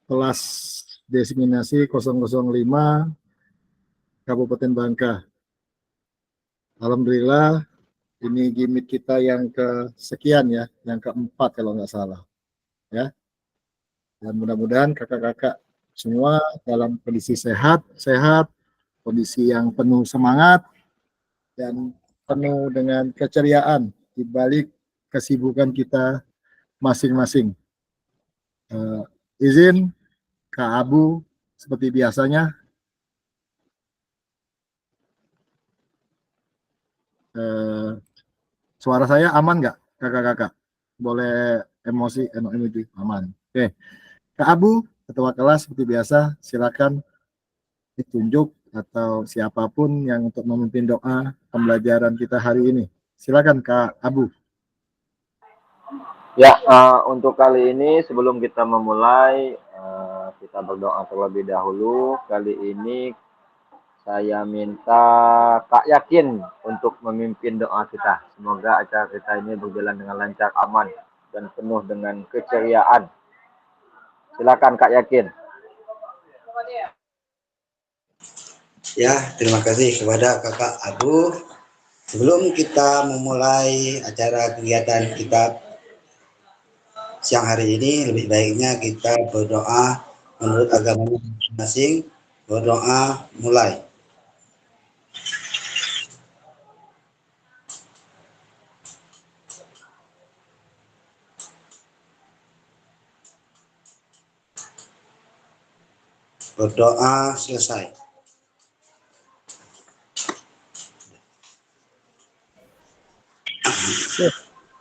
kelas desiminasi 005 Kabupaten Bangka. Alhamdulillah, ini gimmick kita yang kesekian ya, yang keempat kalau nggak salah. Ya, dan mudah-mudahan kakak-kakak semua dalam kondisi sehat, kondisi yang penuh semangat, dan penuh dengan keceriaan di balik kesibukan kita masing-masing. Izin Kak Abu seperti biasanya suara saya aman nggak kakak-kakak? Boleh emosi aman. Oke, Kak Abu ketua kelas seperti biasa silakan ditunjuk atau siapapun yang untuk memimpin doa pembelajaran kita hari ini. Silakan Kak Abu. Ya, untuk kali ini sebelum kita memulai, kita berdoa terlebih dahulu. Kali ini saya minta Kak Yakin untuk memimpin doa kita. Semoga acara kita ini berjalan dengan lancar, aman, dan penuh dengan keceriaan. Silakan Kak Yakin. Ya, terima kasih kepada Kakak Abu. Sebelum kita memulai acara kegiatan kita siang hari ini, lebih baiknya kita berdoa menurut agama masing-masing. Berdoa mulai. Berdoa selesai.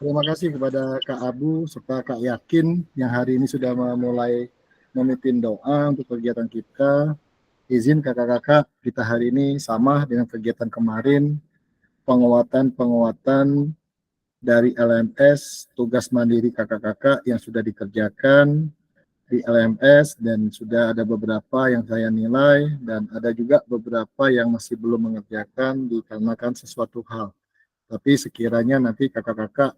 Terima kasih kepada Kak Abu serta Kak Yakin yang hari ini sudah memulai memimpin doa untuk kegiatan kita. Izin kakak-kakak, kita hari ini sama dengan kegiatan kemarin, penguatan dari LMS, tugas mandiri kakak-kakak yang sudah dikerjakan di LMS, dan sudah ada beberapa yang saya nilai, dan ada juga beberapa yang masih belum mengerjakan dikarenakan sesuatu hal. Tapi sekiranya nanti kakak-kakak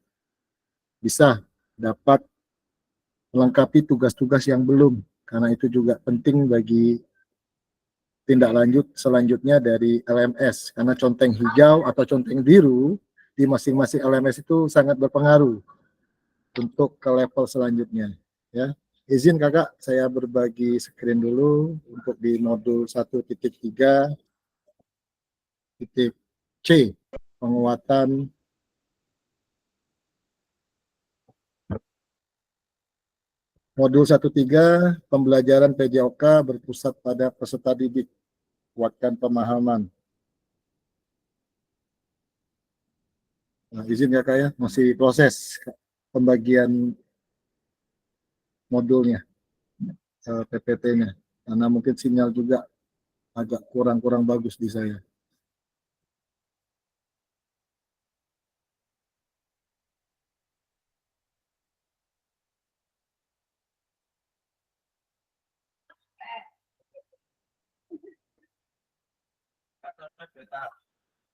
bisa dapat melengkapi tugas-tugas yang belum, karena itu juga penting bagi tindak lanjut selanjutnya dari LMS, karena conteng hijau atau conteng biru di masing-masing LMS itu sangat berpengaruh untuk ke level selanjutnya. Ya, izin kakak saya berbagi screen dulu untuk di modul 1.3.C, penguatan modul 1.3, pembelajaran PJOK berpusat pada peserta didik, kuatkan pemahaman. Nah, izin ya kak ya, masih proses pembagian modulnya, PPT-nya, karena mungkin sinyal juga agak kurang bagus di saya.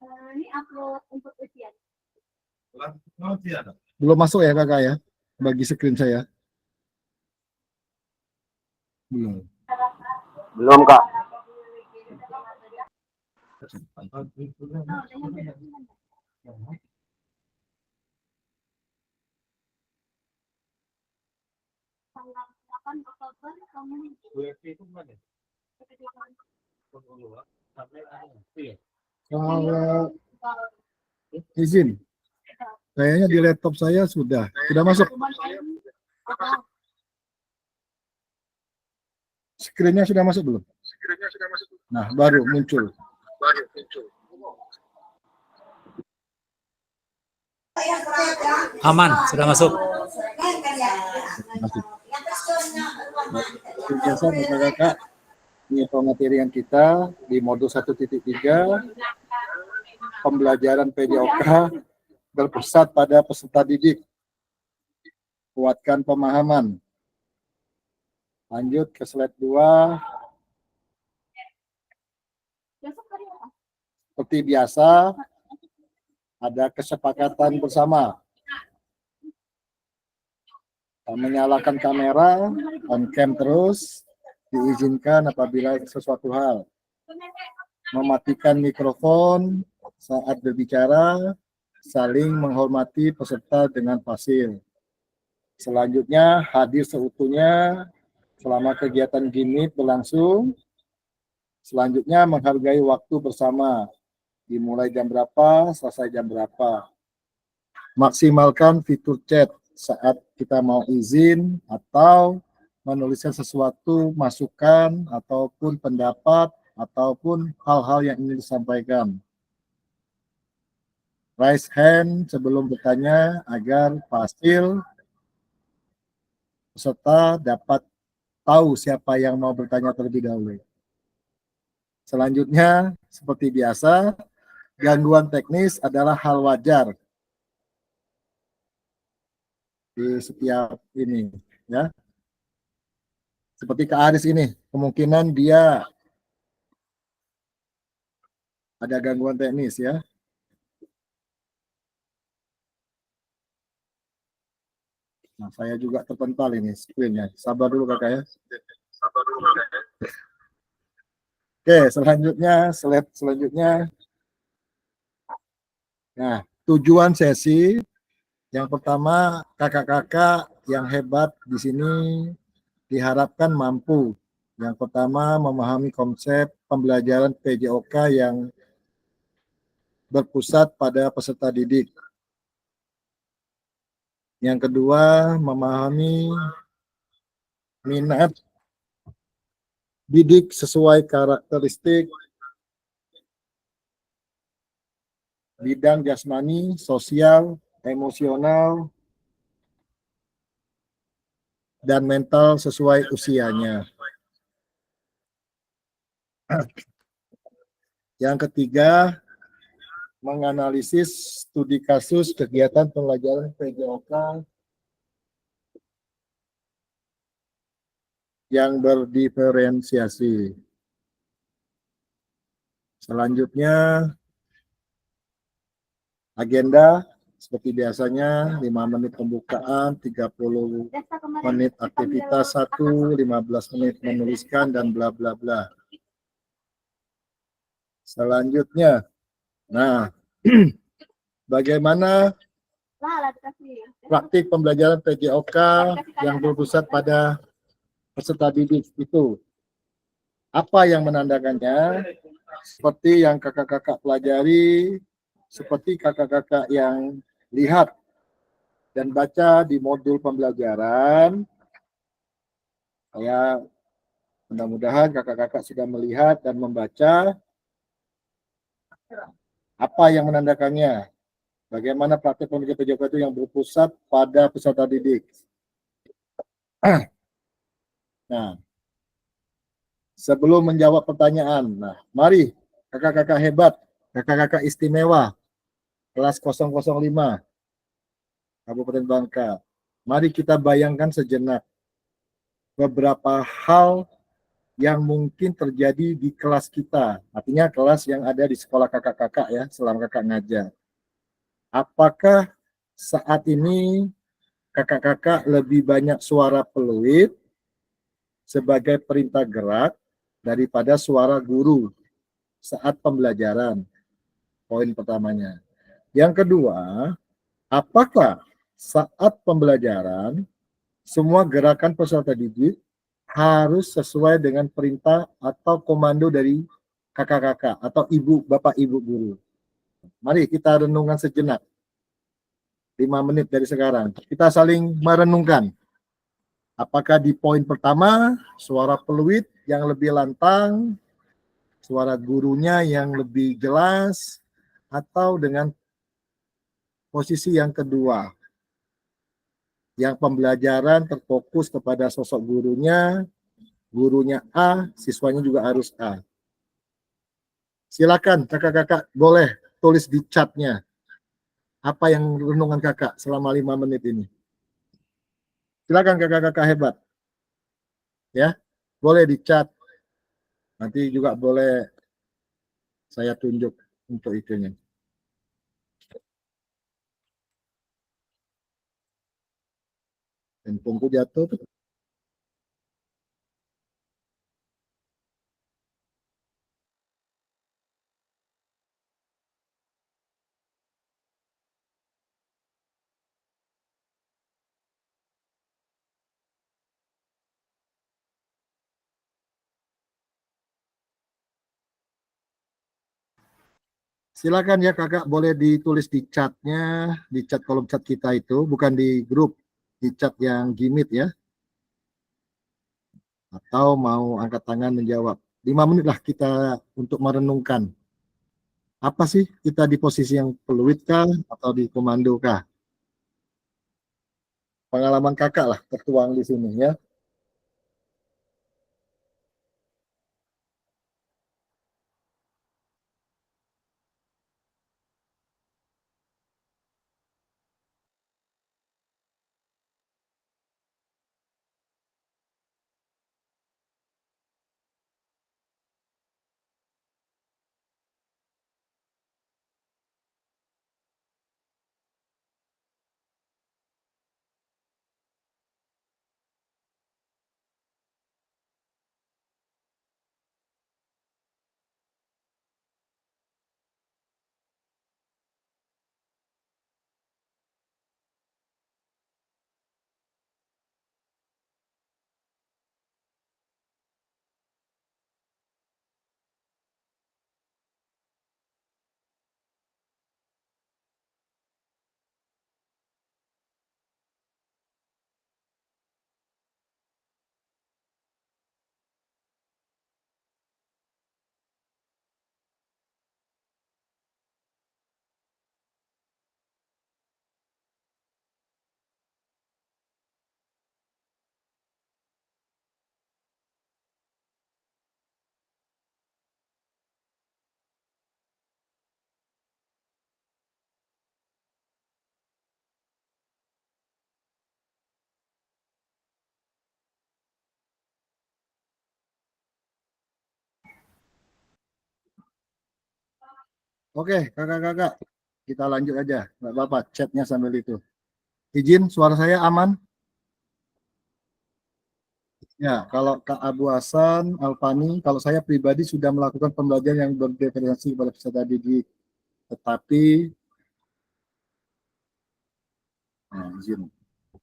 Ini upload untuk ujian. Belum masuk ya kakak ya, bagi screen saya. Belum. Belum Kak. Kalau izin, kayaknya di laptop saya sudah masuk. Screen-nya sudah masuk belum? Nah, baru muncul. Aman, sudah masuk. Biasa kakak-kakak, ini pematerian kita di modul 1.3, pembelajaran PJOK berpusat pada peserta didik, kuatkan pemahaman. Lanjut ke slide 2. Seperti biasa, ada kesepakatan bersama. Menyalakan kamera, on cam terus, diizinkan apabila sesuatu hal. Mematikan mikrofon saat berbicara, saling menghormati peserta dengan fasil. Selanjutnya, hadir seutuhnya selama kegiatan gimmick berlangsung. Selanjutnya, menghargai waktu bersama, dimulai jam berapa, selesai jam berapa. Maksimalkan fitur chat saat kita mau izin atau menuliskan sesuatu, masukan, ataupun pendapat, ataupun hal-hal yang ingin disampaikan. Raise hand sebelum bertanya agar fasil peserta dapat tahu siapa yang mau bertanya terlebih dahulu. Selanjutnya, seperti biasa, gangguan teknis adalah hal wajar di setiap ini, ya. Seperti Kak Aris ini, kemungkinan dia ada gangguan teknis, ya. Nah, saya juga terpental ini screen-nya. Sabar dulu Kakak ya. Oke, slide selanjutnya. Nah, tujuan sesi yang pertama, kakak-kakak yang hebat di sini diharapkan mampu. Yang pertama, memahami konsep pembelajaran PJOK yang berpusat pada peserta didik. Yang kedua, memahami minat didik sesuai karakteristik bidang jasmani, sosial, emosional, dan mental sesuai usianya. Yang ketiga, menganalisis studi kasus kegiatan pembelajaran PJOK yang berdiferensiasi. Selanjutnya, agenda seperti biasanya 5 menit pembukaan, 30 menit aktivitas 1, 15 menit menuliskan, dan bla bla bla. Selanjutnya, nah, bagaimana praktik pembelajaran PJOK yang berpusat pada peserta didik itu? Apa yang menandakannya? Seperti yang kakak-kakak pelajari, seperti kakak-kakak yang lihat dan baca di modul pembelajaran. Saya mudah-mudahan kakak-kakak sudah melihat dan membaca apa yang menandakannya. Bagaimana praktik pembelajaran PJOK itu yang berpusat pada peserta didik. Nah, sebelum menjawab pertanyaan, nah, mari kakak-kakak hebat, kakak-kakak istimewa, kelas 005, Kabupaten Bangka. Mari kita bayangkan sejenak beberapa hal yang mungkin terjadi di kelas kita. Artinya kelas yang ada di sekolah kakak-kakak ya, selama kakak ngajar. Apakah saat ini kakak-kakak lebih banyak suara peluit sebagai perintah gerak daripada suara guru saat pembelajaran? Poin pertamanya. Yang kedua, apakah saat pembelajaran semua gerakan peserta didik harus sesuai dengan perintah atau komando dari kakak-kakak atau ibu, bapak, ibu guru? Mari kita renungkan sejenak. 5 menit dari sekarang. Kita saling merenungkan. Apakah di poin pertama, suara peluit yang lebih lantang, suara gurunya yang lebih jelas, atau dengan posisi yang kedua, yang pembelajaran terfokus kepada sosok gurunya A, siswanya juga harus A. Silakan kakak-kakak boleh tulis di chatnya apa yang renungan kakak selama 5 menit ini. Silakan kakak-kakak hebat. Ya, boleh di chat. Nanti juga boleh saya tunjuk untuk itunya. Handphoneku jatuh. Silakan ya kakak, boleh ditulis di chatnya, di chat kolom chat kita itu, bukan di grup, di chat yang Gmeet ya. Atau mau angkat tangan menjawab. 5 menit lah kita untuk merenungkan. Apa sih kita di posisi yang peluit kah atau di komando kah? Pengalaman kakak lah tertuang di sini ya. Oke, kakak-kakak, kita lanjut aja. Nggak apa-apa, chatnya sambil itu. Izin, suara saya aman? Ya, kalau Kak Abu Hasan, Alfani, kalau saya pribadi sudah melakukan pembelajaran yang berreferensi pada peserta didik. Tetapi, nah, izin,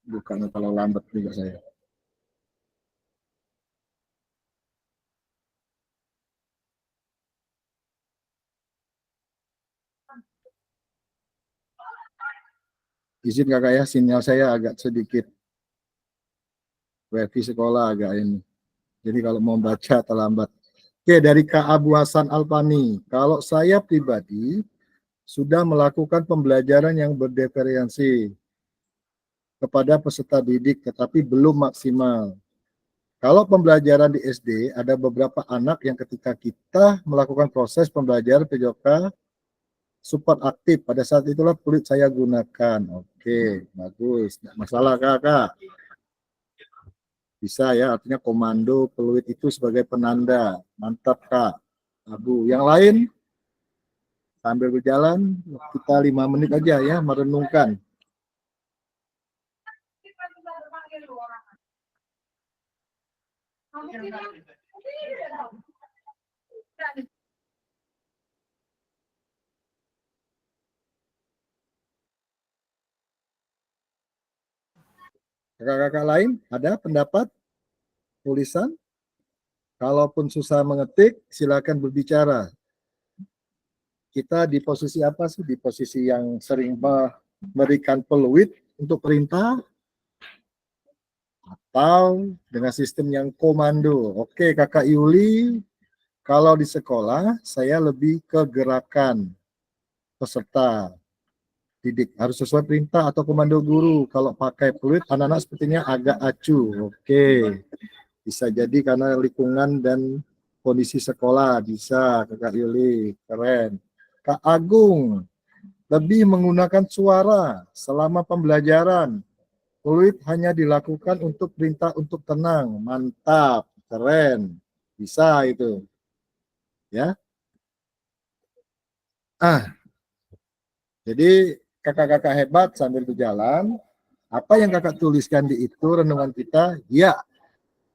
bukannya kalau lambat juga saya. Izin kakak ya, sinyal saya agak sedikit wifi sekolah agak ini. Jadi kalau mau baca terlambat. Oke, dari Kak Abu Hasan Alfani. Kalau saya pribadi sudah melakukan pembelajaran yang berdiferensi kepada peserta didik, tetapi belum maksimal. Kalau pembelajaran di SD, ada beberapa anak yang ketika kita melakukan proses pembelajaran PJOK support aktif. Pada saat itulah kulit saya gunakan. Oke, bagus. Nggak masalah kakak. Bisa ya, artinya komando peluit itu sebagai penanda. Mantap kak. Abu. Yang lain sambil berjalan kita 5 menit aja ya merenungkan. Kakak-kakak lain ada pendapat, tulisan? Kalaupun susah mengetik, silakan berbicara. Kita di posisi apa sih? Di posisi yang sering memberikan peluit untuk perintah atau dengan sistem yang komando. Oke, Kakak Yuli, kalau di sekolah saya lebih ke gerakan peserta didik harus sesuai perintah atau komando guru. Kalau pakai peluit, anak-anak sepertinya agak acuh. Oke, bisa jadi karena lingkungan dan kondisi sekolah. Bisa, Kakak Yuli, keren. Kak Agung, lebih menggunakan suara selama pembelajaran. Fluid hanya dilakukan untuk perintah untuk tenang. Mantap, keren. Bisa itu. Ya. Jadi kakak-kakak hebat sambil berjalan. Apa yang kakak tuliskan di itu renungan kita? Ya,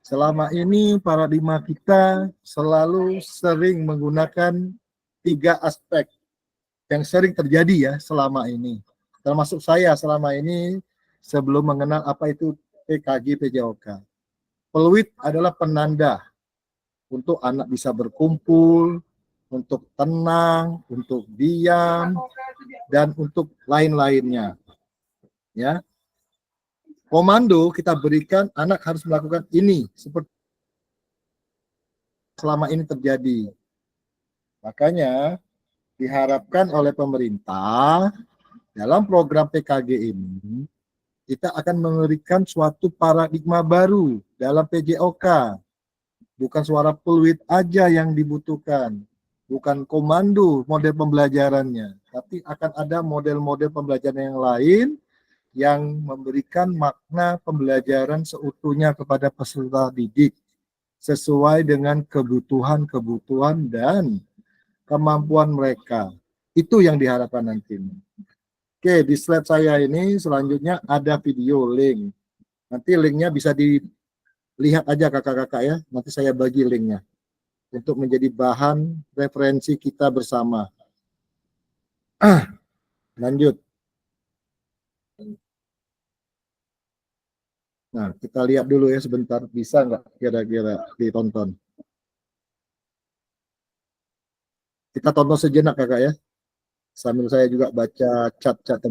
selama ini paradigma kita selalu sering menggunakan 3 aspek yang sering terjadi ya selama ini. Termasuk saya selama ini sebelum mengenal apa itu PKG PJOK. Peluit adalah penanda untuk anak bisa berkumpul, untuk tenang, untuk diam, dan untuk lain-lainnya. Ya, komando kita berikan anak harus melakukan ini seperti selama ini terjadi. Makanya diharapkan oleh pemerintah dalam program PKG ini kita akan memberikan suatu paradigma baru dalam PJOK. Bukan suara peluit aja yang dibutuhkan, bukan komando model pembelajarannya, tapi akan ada model-model pembelajaran yang lain yang memberikan makna pembelajaran seutuhnya kepada peserta didik sesuai dengan kebutuhan-kebutuhan dan kemampuan mereka. Itu yang diharapkan nanti. Oke, di slide saya ini selanjutnya ada video link. Nanti linknya bisa dilihat aja kakak-kakak ya. Nanti saya bagi linknya untuk menjadi bahan referensi kita bersama. Lanjut. Nah, kita lihat dulu ya sebentar. Bisa nggak kira-kira ditonton? Kita tonton sejenak kakak ya. Sambil saya juga baca chat-chat.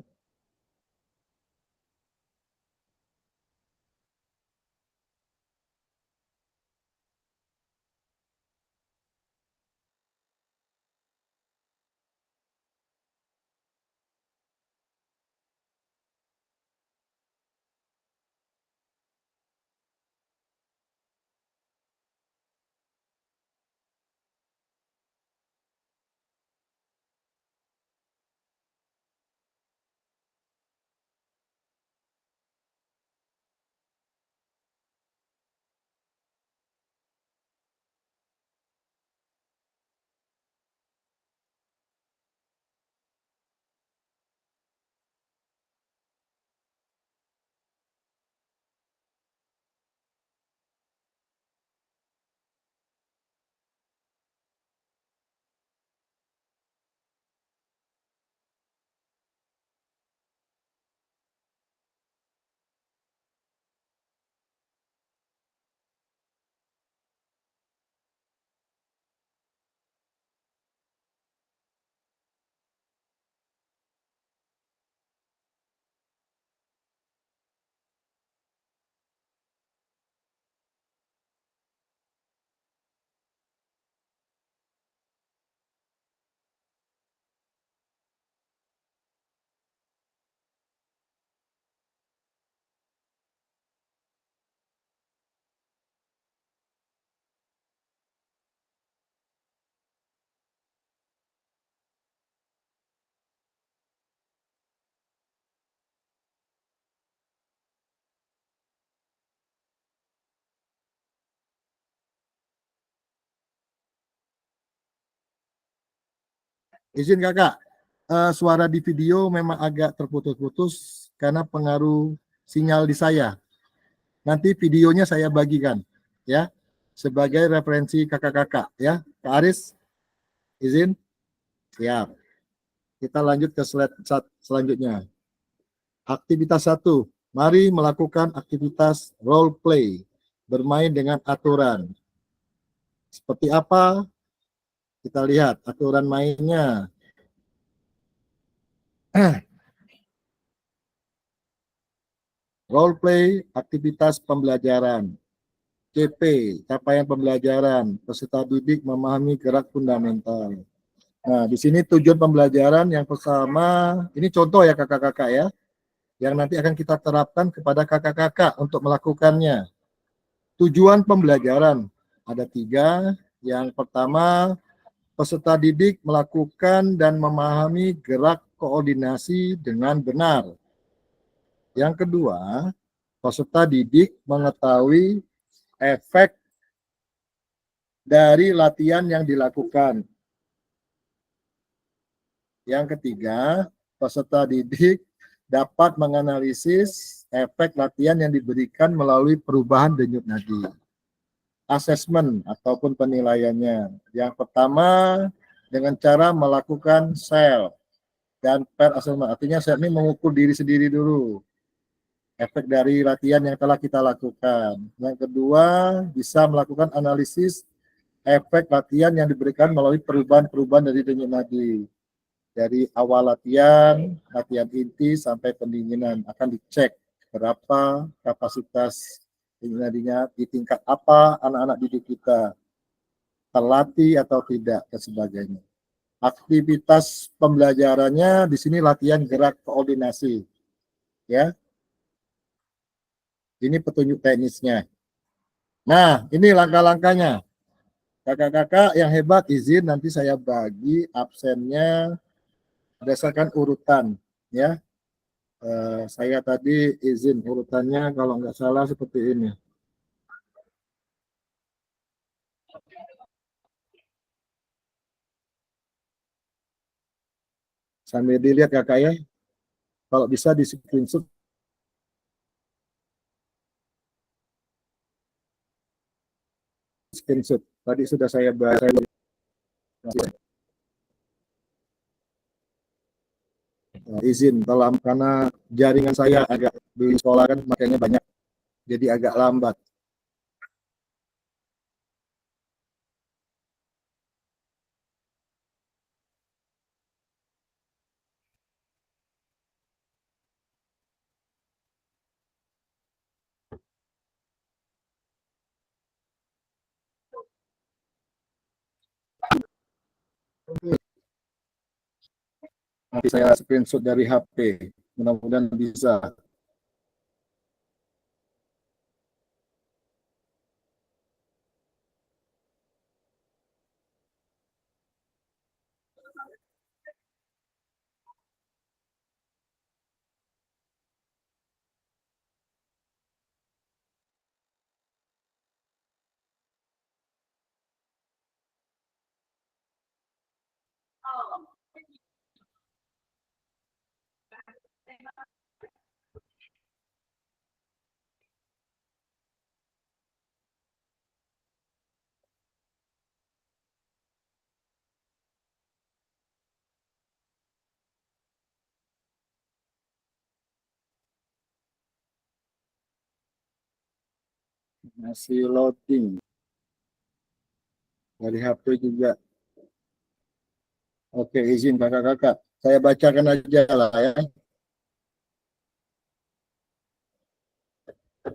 Izin kakak, suara di video memang agak terputus-putus karena pengaruh sinyal di saya. Nanti videonya saya bagikan ya sebagai referensi kakak-kakak ya. Kak Aris, izin? Siap. Kita lanjut ke slide selanjutnya. Aktivitas 1. Mari melakukan aktivitas role play, bermain dengan aturan. Seperti apa? Kita lihat aturan mainnya. Role play, aktivitas pembelajaran. CP, capaian pembelajaran. Peserta didik memahami gerak fundamental. Nah, di sini tujuan pembelajaran yang pertama, ini contoh ya kakak-kakak ya, yang nanti akan kita terapkan kepada kakak-kakak untuk melakukannya. Tujuan pembelajaran ada 3. Yang pertama, peserta didik melakukan dan memahami gerak koordinasi dengan benar. Yang kedua, peserta didik mengetahui efek dari latihan yang dilakukan. Yang ketiga, peserta didik dapat menganalisis efek latihan yang diberikan melalui perubahan denyut nadi. Asesmen ataupun penilaiannya. Yang pertama dengan cara melakukan self dan per assessment. Artinya self ini mengukur diri sendiri dulu. Efek dari latihan yang telah kita lakukan. Yang kedua bisa melakukan analisis efek latihan yang diberikan melalui perubahan-perubahan dari denyut nadi. Dari awal latihan, latihan inti sampai pendinginan akan dicek berapa kapasitas denyut nadinya, di tingkat apa anak-anak didik kita, terlatih atau tidak dan sebagainya. Aktivitas pembelajarannya di sini latihan gerak koordinasi, ya. Ini petunjuk teknisnya. Nah, ini langkah-langkahnya. Kakak-kakak yang hebat izin nanti saya bagi absennya berdasarkan urutan, ya. Saya tadi izin urutannya kalau nggak salah seperti ini. Sambil dilihat kakak ya, kalau bisa di screenshot. Screenshot. Tadi sudah saya bahas. Izin karena jaringan saya agak di sekolah kan makanya banyak, jadi agak lambat. Nanti saya screenshot dari HP, mudah-mudahan bisa. Masih loading dari HP juga. Oke, izin kakak-kakak. Saya bacakan aja lah ya.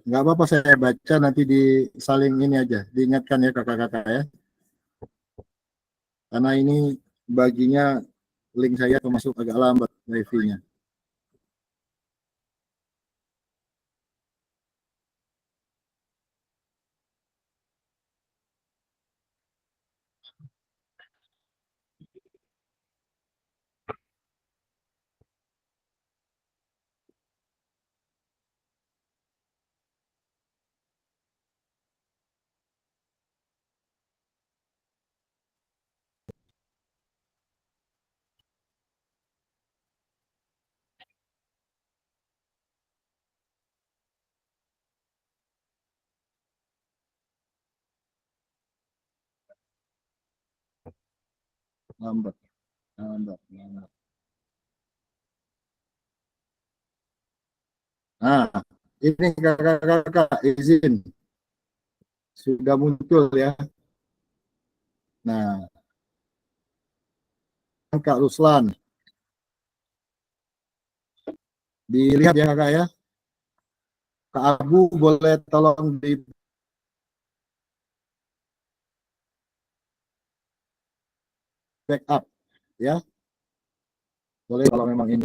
Nggak apa-apa saya baca, nanti disaling ini aja. Diingatkan ya kakak-kakak ya. Karena ini baginya link saya termasuk agak lambat wifi-nya. Lambat, lambat, lambat. Nah, ini kakak-kakak izin. Sudah muncul ya. Nah, Kak Ruslan. Dilihat ya kakak ya. Kak Abu boleh tolong di backup ya. Boleh kalau memang ini.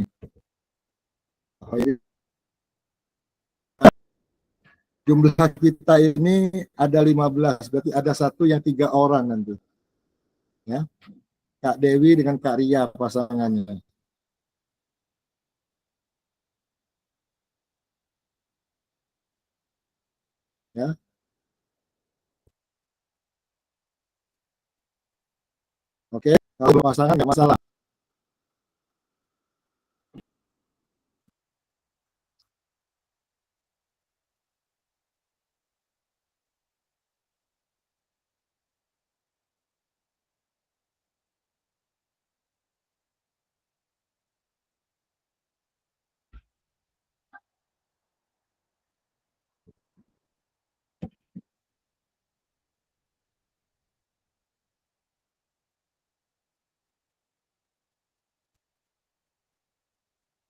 Jumlah kita ini ada 15, berarti ada satu yang 3 orang nanti. Ya. Kak Dewi dengan Kak Ria pasangannya. Ya. Oke, kalau pasangan nggak masalah.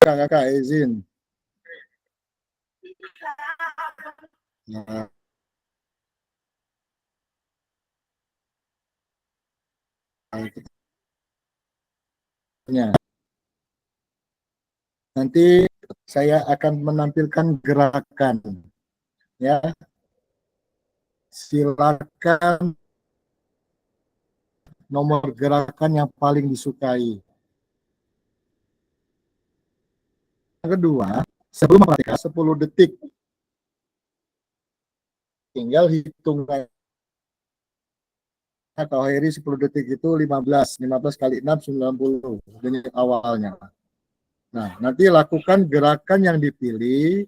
Kakak izin. Nah, nanti saya akan menampilkan gerakan, ya. Silakan nomor gerakan yang paling disukai. Yang kedua, sebelum mempraktikkan 10 detik, tinggal hitung atau Heri 10 detik itu 15 kali 6 90 detik awalnya. Nah, nanti lakukan gerakan yang dipilih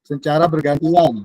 secara bergantian.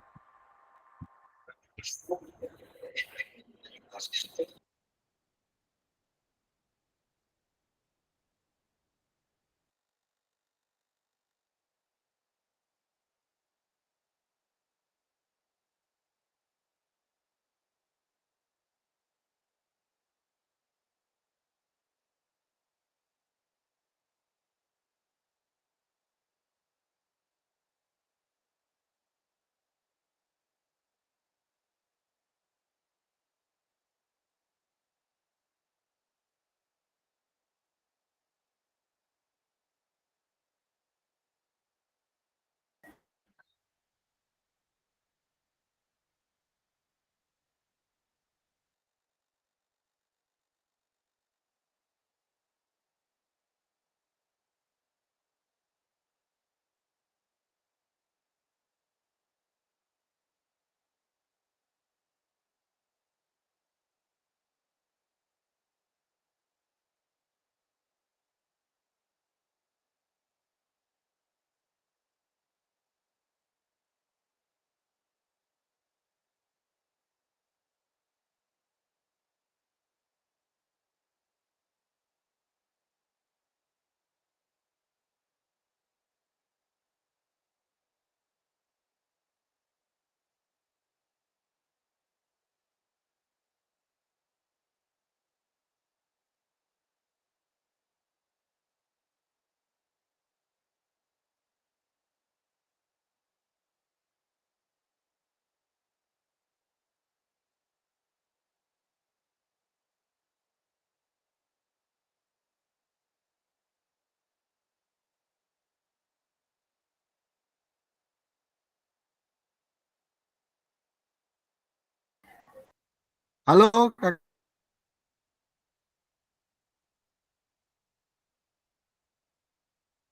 Halo,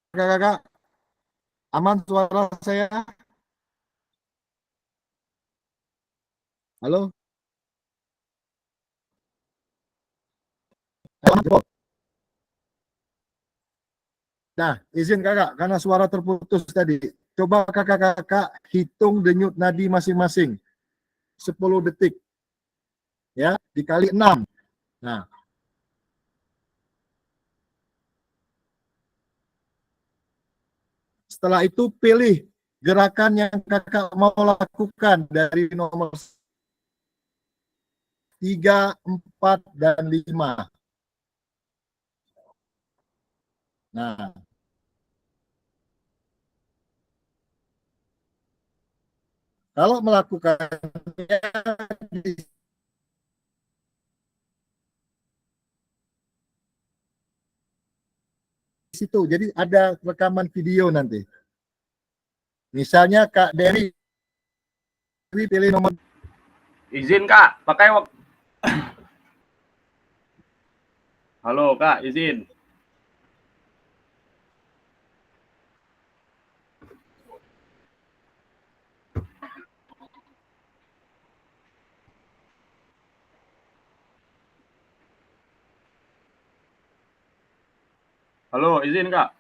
kakak-kakak, aman suara saya? Halo? Nah, izin kakak, karena suara terputus tadi. Coba kakak-kakak hitung denyut nadi masing-masing. 10 detik. Ya, dikali 6. Nah, setelah itu pilih gerakan yang kakak mau lakukan dari nomor 3, 4, dan 5. Nah, kalau melakukannya di situ, jadi ada rekaman video nanti. Misalnya Kak Dewi pilih nomor. Izin Kak, pakai waktu. Halo Kak, izin. Halo, izin Kak.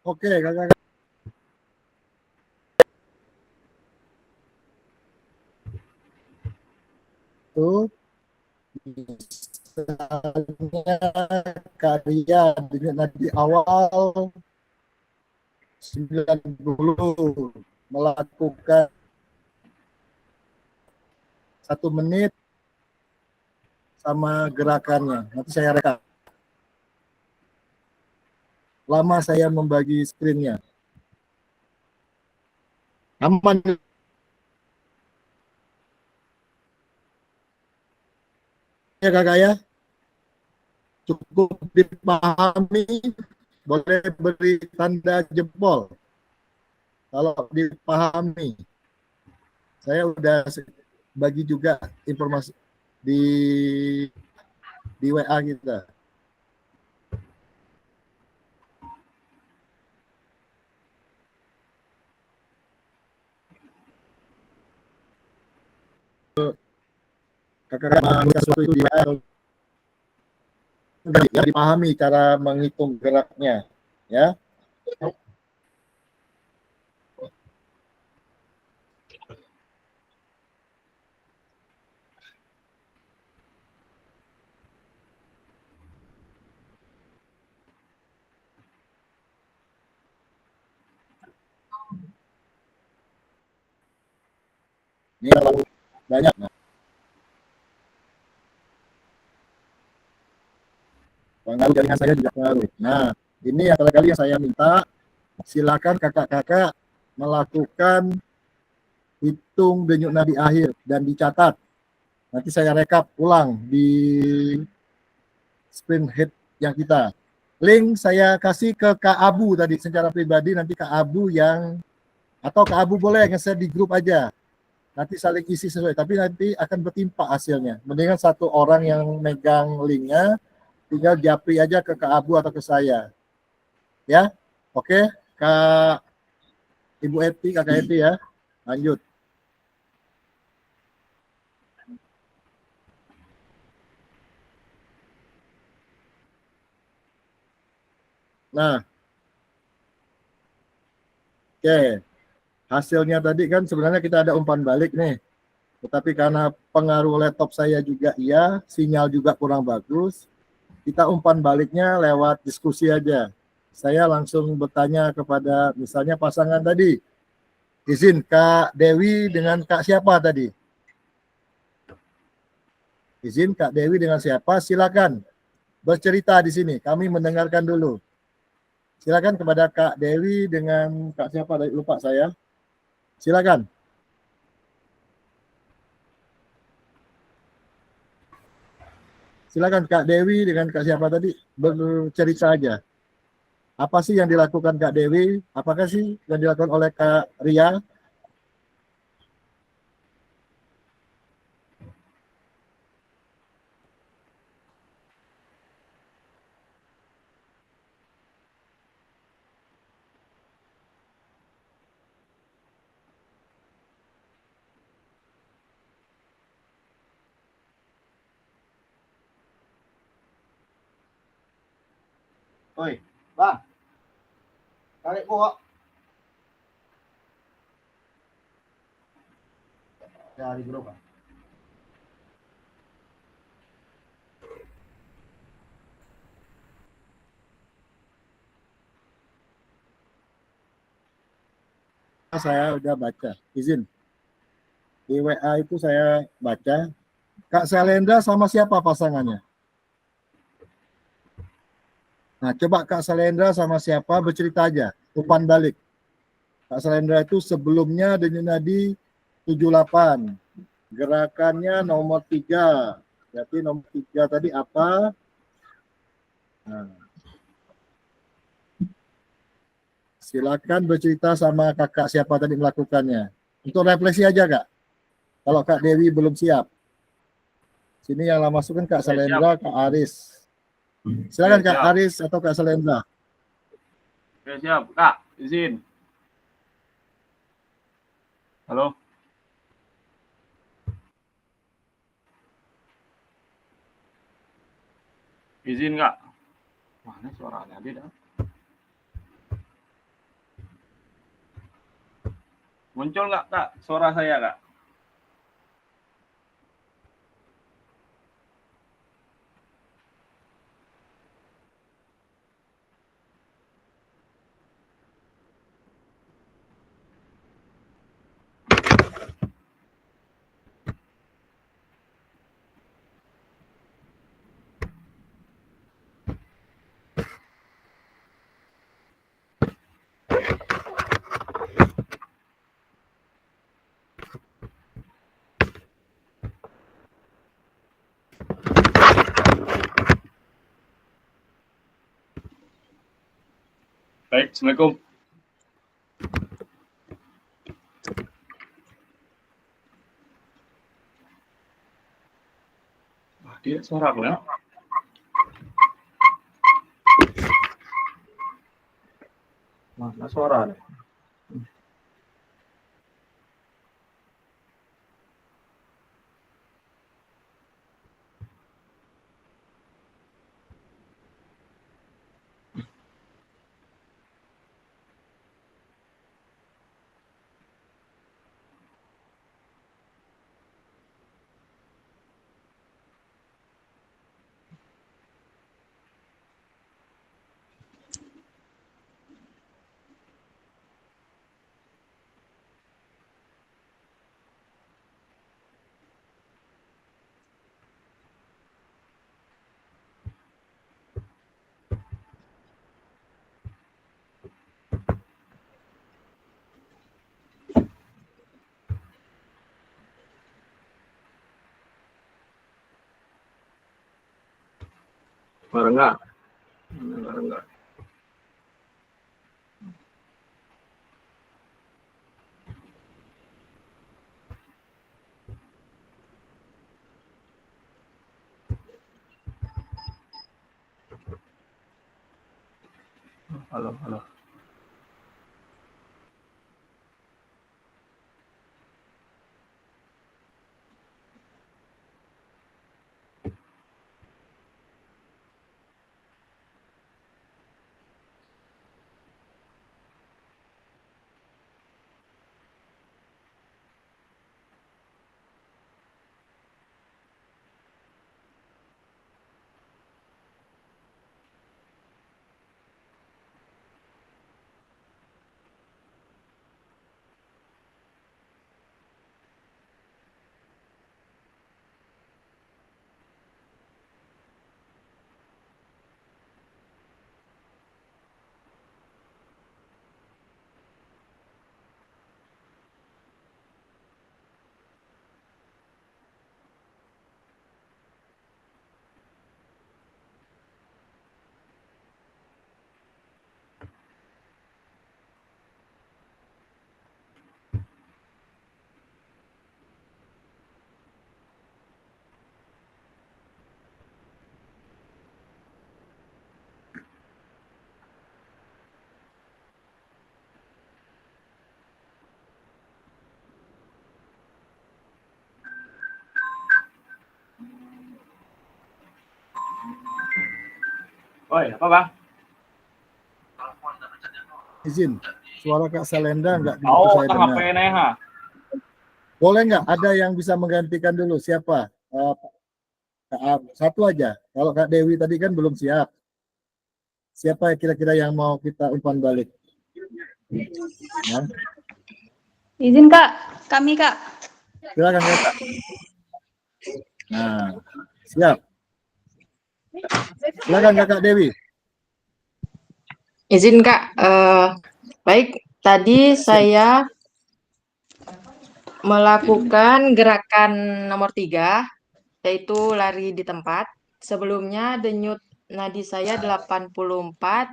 Oke, kakak. Itu misalnya karya di awal 90 melakukan 1 menit sama gerakannya. Nanti saya rekam. Lama saya membagi screen-nya. Aman ya kakak ya? Cukup dipahami, boleh beri tanda jempol kalau dipahami. Saya udah bagi juga informasi di WA kita. Kakak-kakak sesuatu itu di WA, ya, dipahami cara menghitung geraknya, ya. Ini terlalu banyak. Pengaruh jaringan saya juga pengaruh. Nah, ini yang kali yang saya minta, silakan kakak-kakak melakukan hitung denyut nadi akhir dan dicatat. Nanti saya rekap ulang di sprint head yang kita. Link saya kasih ke Kak Abu tadi secara pribadi, nanti Kak Abu yang, atau Kak Abu boleh nge-share di grup aja. Nanti saling isi sesuai, tapi nanti akan bertimpa hasilnya. Mendingan satu orang yang megang linknya, tinggal japri aja ke Kak Abu atau ke saya. Ya, oke, Kak Ibu Eti, Kakak Eti ya, lanjut. Nah, oke, hasilnya tadi kan sebenarnya kita ada umpan balik nih, tetapi karena pengaruh laptop saya juga iya, sinyal juga kurang bagus, kita umpan baliknya lewat diskusi aja. Saya langsung bertanya kepada misalnya pasangan tadi, izin Kak Dewi dengan Kak siapa tadi? Izin Kak Dewi dengan siapa? Silakan bercerita di sini. Kami mendengarkan dulu. Silakan kepada Kak Dewi dengan Kak siapa? Lupa saya. Silakan. Silakan Kak Dewi dengan Kak siapa tadi bercerita aja. Apa sih yang dilakukan Kak Dewi? Apakah sih yang dilakukan oleh Kak Ria? Oi, Bang. Tarik gua. Dari grup, Bang. Saya udah baca. Izin. Di WA itu saya baca. Kak Salendra sama siapa pasangannya? Nah, coba Kak Salendra sama siapa bercerita aja. Umpan balik. Kak Salendra itu sebelumnya Denyut Nadi 78. Gerakannya nomor 3. Berarti nomor 3 tadi apa? Nah, silakan bercerita sama kakak siapa tadi melakukannya. Untuk refleksi aja Kak. Kalau Kak Dewi belum siap. Sini yang masukkan Kak Salendra, Kak Aris. Silakan Kak Siap. Aris atau Kak Salendra. Oke, siap. Kak, izin. Halo. Izin, Kak. Mana suaranya dia? Muncul nggak, Kak, suara saya, Kak? Baik, Assalamualaikum. Wah, dia suara aku ya? Mana suara nih? Suara enggak? Suara enggak? Halo, halo. Oi, apa bang? Izin, suara Kak Salenda nggak begitu Oh, saya tak dengar. HP Neha. Boleh nggak ada yang bisa menggantikan dulu? Siapa? Satu aja. Kalau Kak Dewi tadi kan belum siap. Siapa kira-kira yang mau kita umpan balik? Ya, Izin Kak, kami Kak. silakan Kak. Nah, siap. Silakan Kakak Dewi. Izin Kak, baik tadi saya melakukan gerakan nomor 3, yaitu lari di tempat. Sebelumnya denyut nadi saya 84,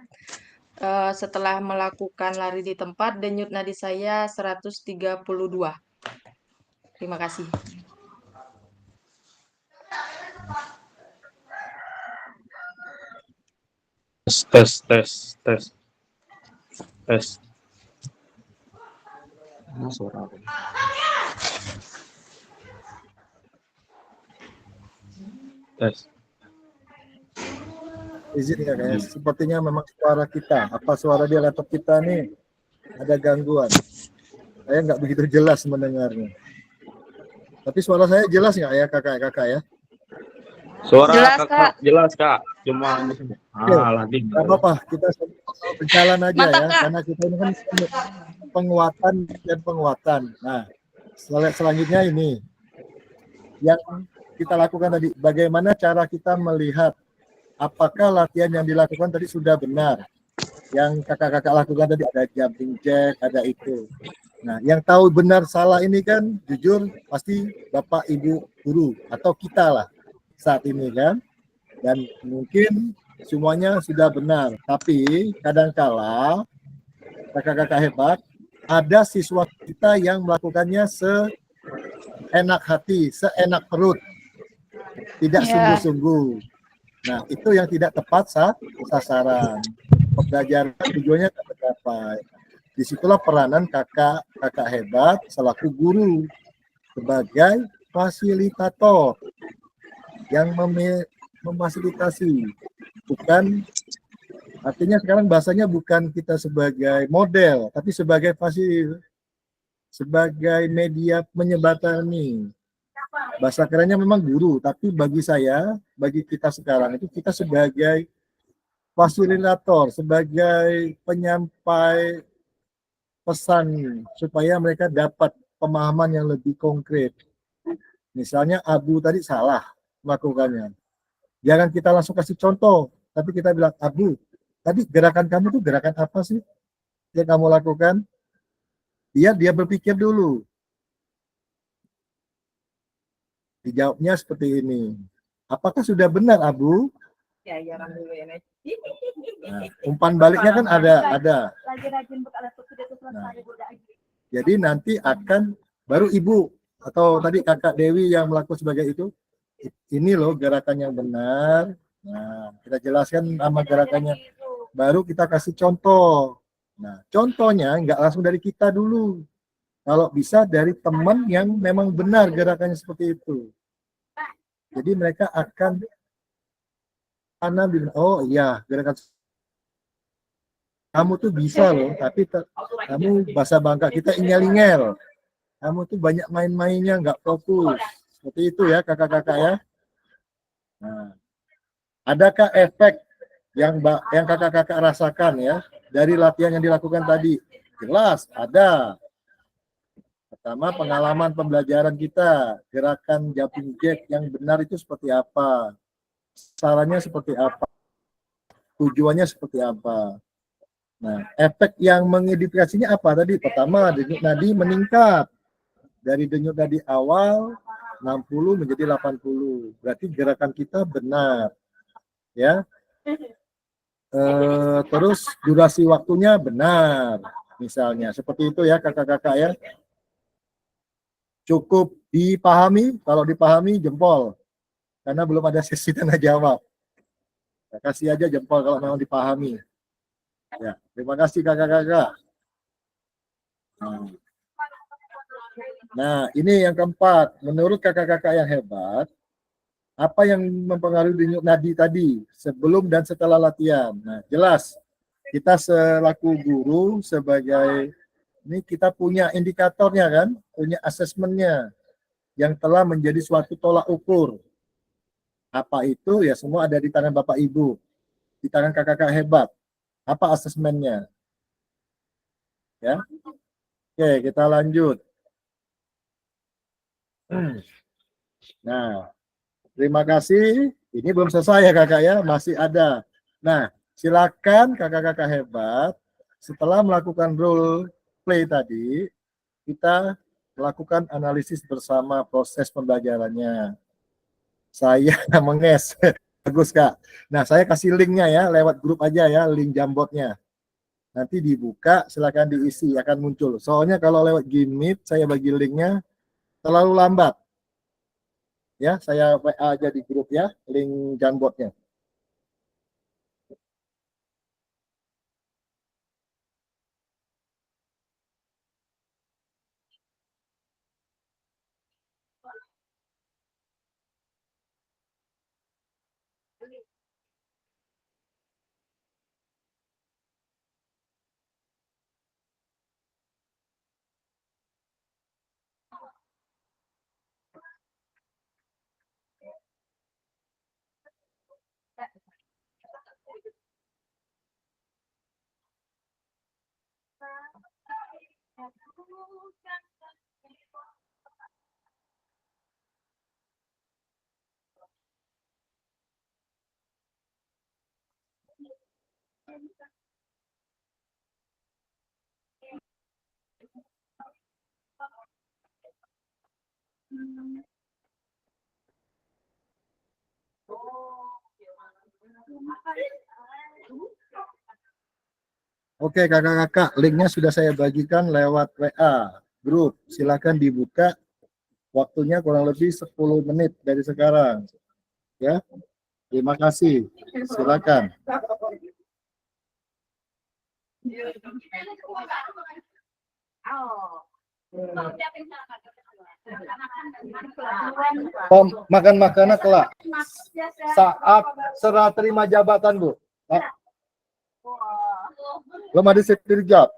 setelah melakukan lari di tempat denyut nadi saya 132. Terima kasih. Tes. Mana suara aku? Tes. Izin ya guys, sepertinya memang suara kita, apa suara di laptop kita nih ada gangguan. Saya nggak begitu jelas mendengarnya. Tapi suara saya jelas nggak ya kakak-kakak ya? Suara Jelas, kakak Kak. jelas kak. Cuma lagi. Nggak apa-apa, kita berjalan aja Mantap, ya, Kak. karena kita ini kan penguatan dan penguatan. Nah, selanjutnya ini yang kita lakukan tadi, bagaimana cara kita melihat apakah latihan yang dilakukan tadi sudah benar. Yang kakak-kakak lakukan tadi ada jumping jack, ada itu. Nah, yang tahu benar salah ini kan jujur pasti Bapak Ibu guru atau kita lah saat ini kan. Dan mungkin semuanya sudah benar, tapi kadangkala kakak-kakak hebat ada siswa kita yang melakukannya seenak hati, seenak perut, tidak sungguh-sungguh. Nah, itu yang tidak tepat sasaran. Pembelajaran tujuannya tak tercapai. Disitulah peranan kakak hebat selaku guru sebagai fasilitator yang memfasilitasi, bukan artinya sekarang bahasanya bukan kita sebagai model, tapi sebagai sebagai media menyebatani. Bahasa kerennya memang guru, tapi bagi saya, bagi kita sekarang itu kita sebagai fasilitator, sebagai penyampai pesan supaya mereka dapat pemahaman yang lebih konkret. Misalnya Abu tadi salah melakukannya. Jangan kita langsung kasih contoh, tapi kita bilang, Abu, tadi gerakan kamu tuh gerakan apa sih yang kamu lakukan? Dia berpikir dulu. Dijawabnya seperti ini. Apakah sudah benar, Abu? Nah, umpan baliknya kan ada. Nah, jadi nanti akan baru ibu atau tadi kakak Dewi yang melakukan sebagai itu. Ini loh gerakan yang benar. Nah, kita jelaskan nama gerakannya. Baru kita kasih contoh. Nah, contohnya nggak langsung dari kita dulu. Kalau bisa dari teman yang memang benar gerakannya seperti itu. Jadi mereka akan bilang, oh iya gerakan kamu tuh bisa loh, tapi kamu bahasa bangka kita ingel-ingel. Kamu tuh banyak main-mainnya, nggak fokus. Seperti itu ya kakak-kakak ya. Nah, adakah efek yang kakak-kakak rasakan ya dari latihan yang dilakukan tadi? Jelas ada. Pertama, pengalaman pembelajaran kita, gerakan jumping jack yang benar itu seperti apa, caranya seperti apa, tujuannya seperti apa. Nah, efek yang mengidentifikasinya apa tadi? Pertama, denyut nadi meningkat dari denyut nadi awal 60 menjadi 80. Berarti gerakan kita benar, ya. Terus durasi waktunya benar, misalnya seperti itu ya kakak-kakak ya. Cukup dipahami, kalau dipahami jempol, karena belum ada sesi tanya jawab. Kasih aja jempol kalau memang dipahami. Ya, terima kasih kakak-kakak. Nah, ini yang keempat. Menurut kakak-kakak yang hebat, Apa yang mempengaruhi denyut nadi tadi sebelum dan setelah latihan? Nah, jelas kita selaku guru sebagai ini kita punya indikatornya kan, punya asesmennya yang telah menjadi suatu tolak ukur. Apa itu? Ya semua ada di tangan Bapak Ibu, di tangan kakak-kakak hebat. Apa asesmennya? Ya, oke kita lanjut. Nah, terima kasih. Ini belum selesai ya kakak ya, masih ada. Nah, silakan kakak-kakak hebat. Setelah melakukan role play tadi, kita melakukan analisis bersama proses pembelajarannya. Saya menges. Bagus kak. Nah, saya kasih linknya ya, lewat grup aja ya, link Jambotnya. Nanti dibuka, silakan diisi, akan muncul. Soalnya kalau lewat Gmeet, saya bagi linknya terlalu lambat. Ya, saya WA aja di grup ya, link Jambotnya. Oke kakak-kakak, linknya sudah saya bagikan lewat WA grup. Silakan dibuka. Waktunya kurang lebih 10 menit dari sekarang. Ya, terima kasih. Silakan. Makan makanan kelak saat serah terima jabatan Bu. Belum ada sertifikat.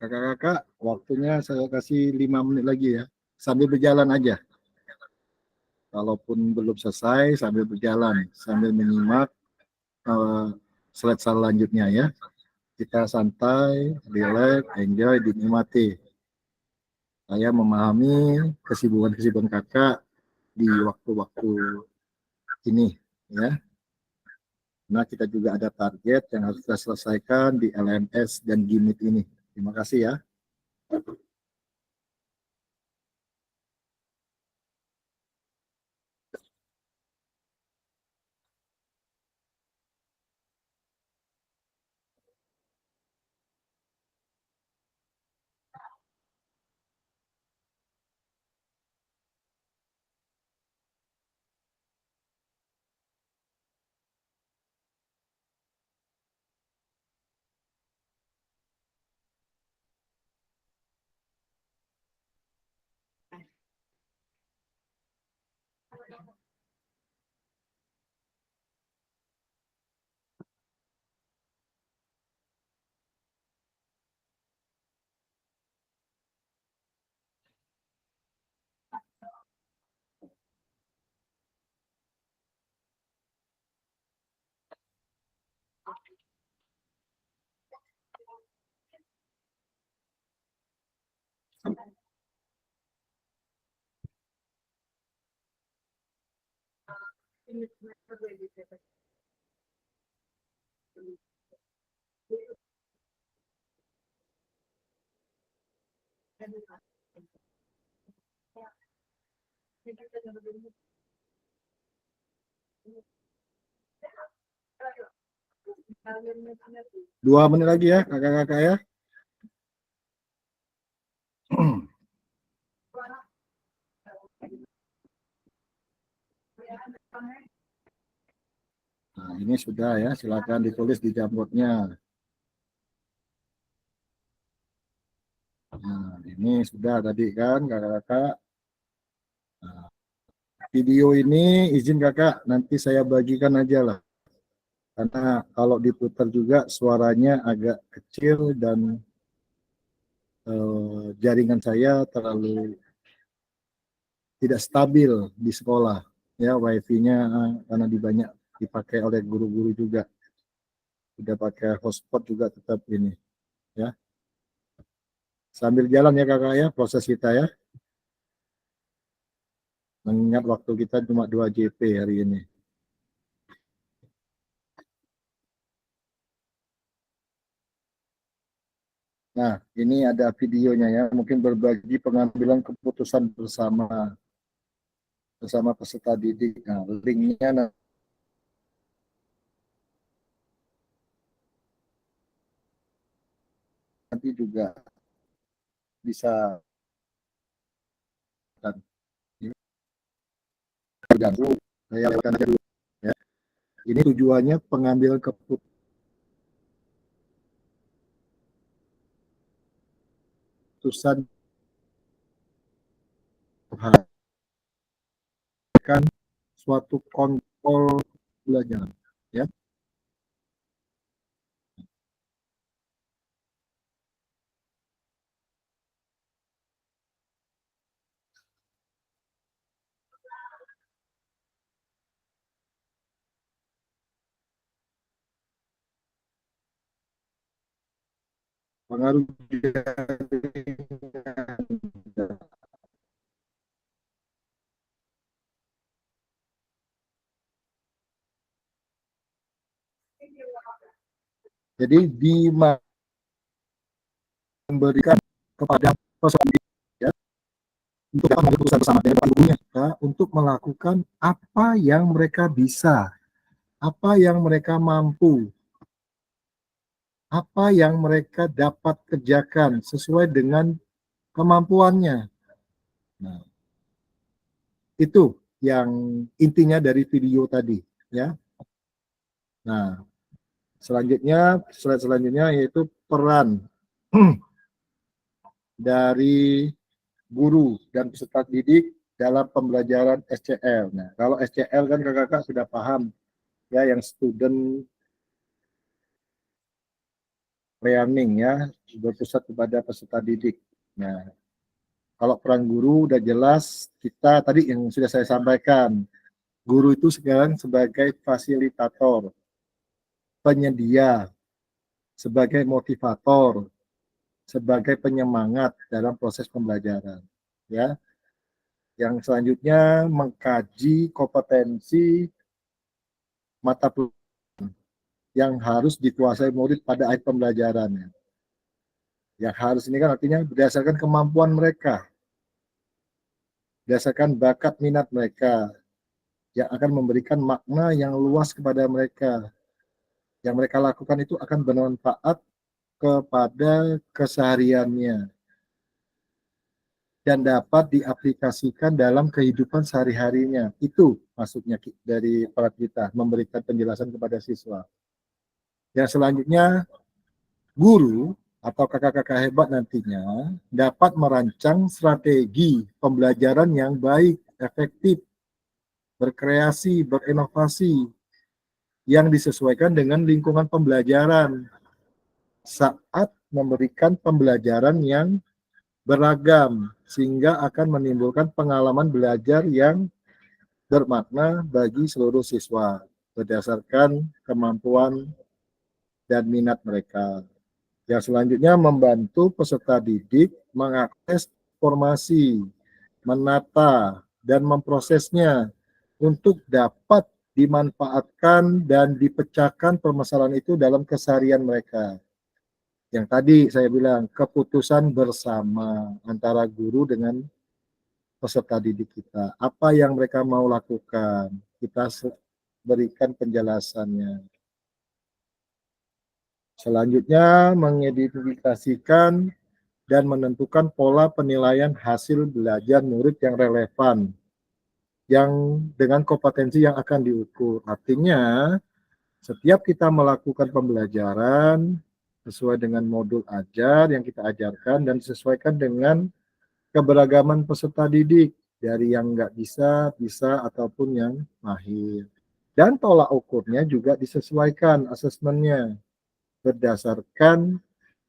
Kakak-kakak, waktunya saya kasih 5 menit lagi ya. Sambil berjalan aja. Kalaupun belum selesai, sambil berjalan, sambil menyimak slide selanjutnya ya. Kita santai, relax, enjoy, dinikmati. Saya memahami kesibukan-kesibukan kakak di waktu-waktu ini ya. Nah, kita juga ada target yang harus kita selesaikan di LMS dan GIMIT ini. Terima kasih ya. Dua menit lagi ya kakak-kakak ya. Nah, ini sudah ya, silakan ditulis di jamboardnya. Nah, ini sudah tadi kan kakak-kakak. Nah, video ini izin kakak nanti saya bagikan aja lah. Karena kalau diputar juga suaranya agak kecil dan jaringan saya terlalu tidak stabil di sekolah. Ya, wifi-nya karena banyak dipakai oleh guru-guru juga. Sudah pakai hotspot juga tetap ini. Ya. Sambil jalan ya kakak ya, proses kita ya. Mengingat waktu kita cuma 2 JP hari ini. Nah, ini ada videonya ya, mungkin berbagi pengambilan keputusan bersama peserta didik. Nah, linknya nanti juga bisa dan terganggu. Saya lewatkan aja dulu. Ya. Ini tujuannya pengambilan keputusan kan suatu kontrol belajar. Ya. Pengaruh jadi memberikan kepada peserta ya, untuk mengambil keputusan bersama dengan gurunya ya, untuk melakukan apa yang mereka bisa, apa yang mereka mampu, apa yang mereka dapat kerjakan sesuai dengan kemampuannya. Nah, itu yang intinya dari video tadi ya. Nah, slide selanjutnya yaitu peran dari guru dan peserta didik dalam pembelajaran SCL. Nah, kalau SCL kan kakak-kakak sudah paham ya, yang student learning ya, berpusat kepada peserta didik. Nah, kalau peran guru udah jelas, kita tadi yang sudah saya sampaikan, guru itu sekarang sebagai fasilitator, penyedia, sebagai motivator, sebagai penyemangat dalam proses pembelajaran. Ya, yang selanjutnya mengkaji kompetensi mata pelajaran yang harus dikuasai murid pada akhir pembelajarannya. Yang harus ini kan artinya berdasarkan kemampuan mereka, berdasarkan bakat minat mereka, yang akan memberikan makna yang luas kepada mereka. Yang mereka lakukan itu akan bermanfaat kepada kesehariannya dan dapat diaplikasikan dalam kehidupan sehari-harinya. Itu maksudnya dari para kita, memberikan penjelasan kepada siswa. Yang selanjutnya, guru atau kakak-kakak hebat nantinya dapat merancang strategi pembelajaran yang baik, efektif, berkreasi, berinovasi, yang disesuaikan dengan lingkungan pembelajaran saat memberikan pembelajaran yang beragam, sehingga akan menimbulkan pengalaman belajar yang bermakna bagi seluruh siswa berdasarkan kemampuan dan minat mereka. Yang selanjutnya membantu peserta didik mengakses informasi, menata, dan memprosesnya untuk dapat dimanfaatkan dan dipecahkan permasalahan itu dalam keseharian mereka. Yang tadi saya bilang, keputusan bersama antara guru dengan peserta didik kita. Apa yang mereka mau lakukan, kita berikan penjelasannya. Selanjutnya, mengidentifikasikan dan menentukan pola penilaian hasil belajar murid yang relevan, yang dengan kompetensi yang akan diukur. Artinya, setiap kita melakukan pembelajaran sesuai dengan modul ajar yang kita ajarkan dan disesuaikan dengan keberagaman peserta didik, dari yang nggak bisa, bisa, ataupun yang mahir. Dan tolak ukurnya juga disesuaikan asesmennya berdasarkan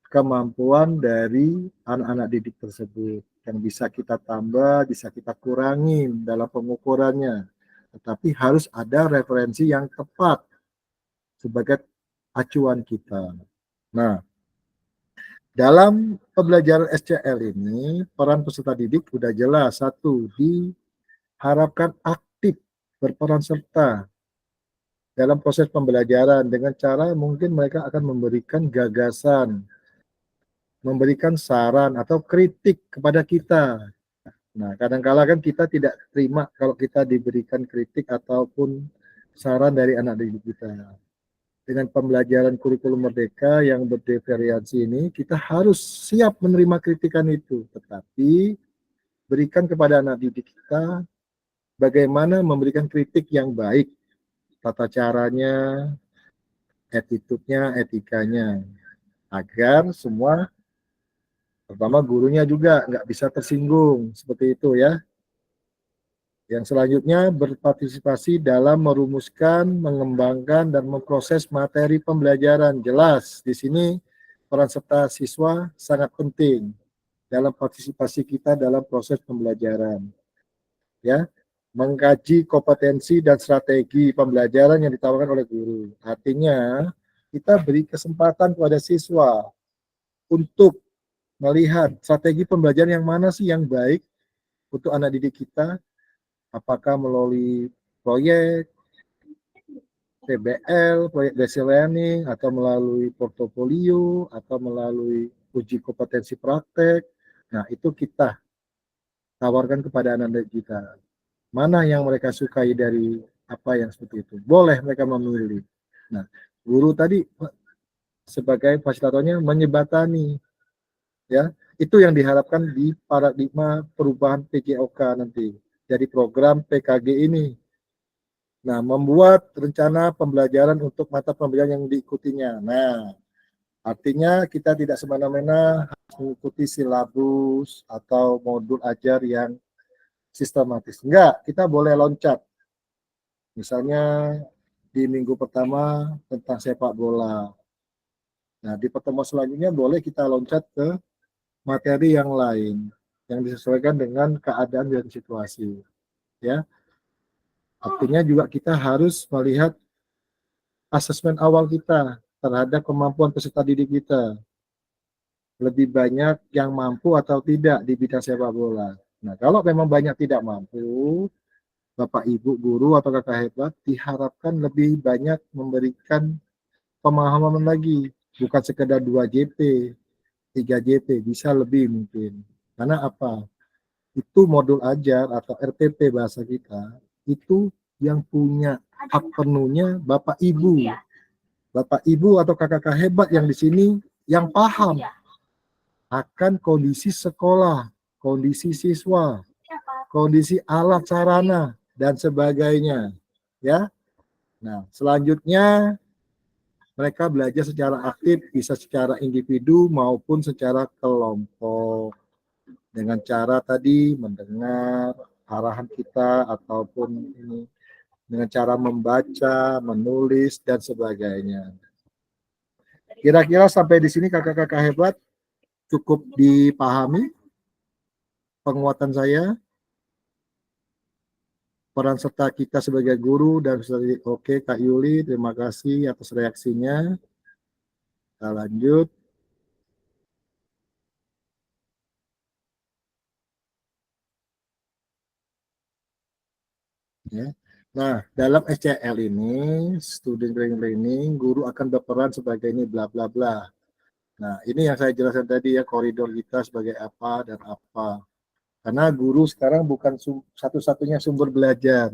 kemampuan dari anak-anak didik tersebut. Yang bisa kita tambah, bisa kita kurangin dalam pengukurannya. Tetapi harus ada referensi yang tepat sebagai acuan kita. Nah, dalam pembelajaran SCL ini, peran peserta didik sudah jelas. Satu, diharapkan aktif berperan serta dalam proses pembelajaran dengan cara mungkin mereka akan memberikan gagasan, memberikan saran atau kritik kepada kita. Nah, kadang-kala kan kita tidak terima kalau kita diberikan kritik ataupun saran dari anak didik kita. Dengan pembelajaran kurikulum merdeka yang bervariasi ini, kita harus siap menerima kritikan itu. Tetapi berikan kepada anak didik kita bagaimana memberikan kritik yang baik, tata caranya, attitude-nya, etikanya, agar semua, terutama gurunya juga nggak bisa tersinggung, seperti itu ya. Yang selanjutnya berpartisipasi dalam merumuskan, mengembangkan, dan memproses materi pembelajaran. Jelas di sini peran serta siswa sangat penting dalam partisipasi kita dalam proses pembelajaran. Ya, mengkaji kompetensi dan strategi pembelajaran yang ditawarkan oleh guru. Artinya kita beri kesempatan kepada siswa untuk melihat strategi pembelajaran yang mana sih yang baik untuk anak didik kita. Apakah melalui proyek, PBL, proyek basic learning, atau melalui portofolio, atau melalui uji kompetensi praktek. Nah, itu kita tawarkan kepada anak-anak kita. Mana yang mereka sukai dari apa yang seperti itu. Boleh mereka memilih. Nah, guru tadi sebagai fasilitatornya menyebatani. Ya, itu yang diharapkan di paradigma perubahan PJOK nanti. Jadi program PKG ini. Nah, membuat rencana pembelajaran untuk mata pembelajaran yang diikutinya. Nah, artinya kita tidak semena-mena harus mengikuti silabus atau modul ajar yang sistematis. Enggak, kita boleh loncat. Misalnya di minggu pertama tentang sepak bola. Nah, di pertemuan selanjutnya boleh kita loncat ke materi yang lain yang disesuaikan dengan keadaan dan situasi. Ya, artinya juga kita harus melihat asesmen awal kita terhadap kemampuan peserta didik kita. Lebih banyak yang mampu atau tidak di bidang sepak bola. Nah, kalau memang banyak tidak mampu, Bapak Ibu guru atau kakak hebat diharapkan lebih banyak memberikan pemahaman lagi, bukan sekedar 2 JP, 3 JP, bisa lebih mungkin. Karena apa? Itu modul ajar atau RPP bahasa kita, itu yang punya hak penuhnya Bapak Ibu. Bapak Ibu atau kakak-kakak hebat yang di sini yang paham akan kondisi sekolah, kondisi siswa, kondisi alat sarana dan sebagainya. Ya. Nah, selanjutnya mereka belajar secara aktif, bisa secara individu maupun secara kelompok. Dengan cara tadi mendengar arahan kita ataupun ini dengan cara membaca, menulis dan sebagainya. Kira-kira sampai di sini kakak-kakak hebat cukup dipahami penguatan saya, peran serta kita sebagai guru dan oke Kak Yuli, terima kasih atas reaksinya. Kita lanjut. Ya. Nah, dalam SCL ini, Student Training, guru akan berperan sebagai ini bla bla bla. Nah, ini yang saya jelaskan tadi ya, koridor kita sebagai apa dan apa. Karena guru sekarang bukan satu-satunya sumber belajar.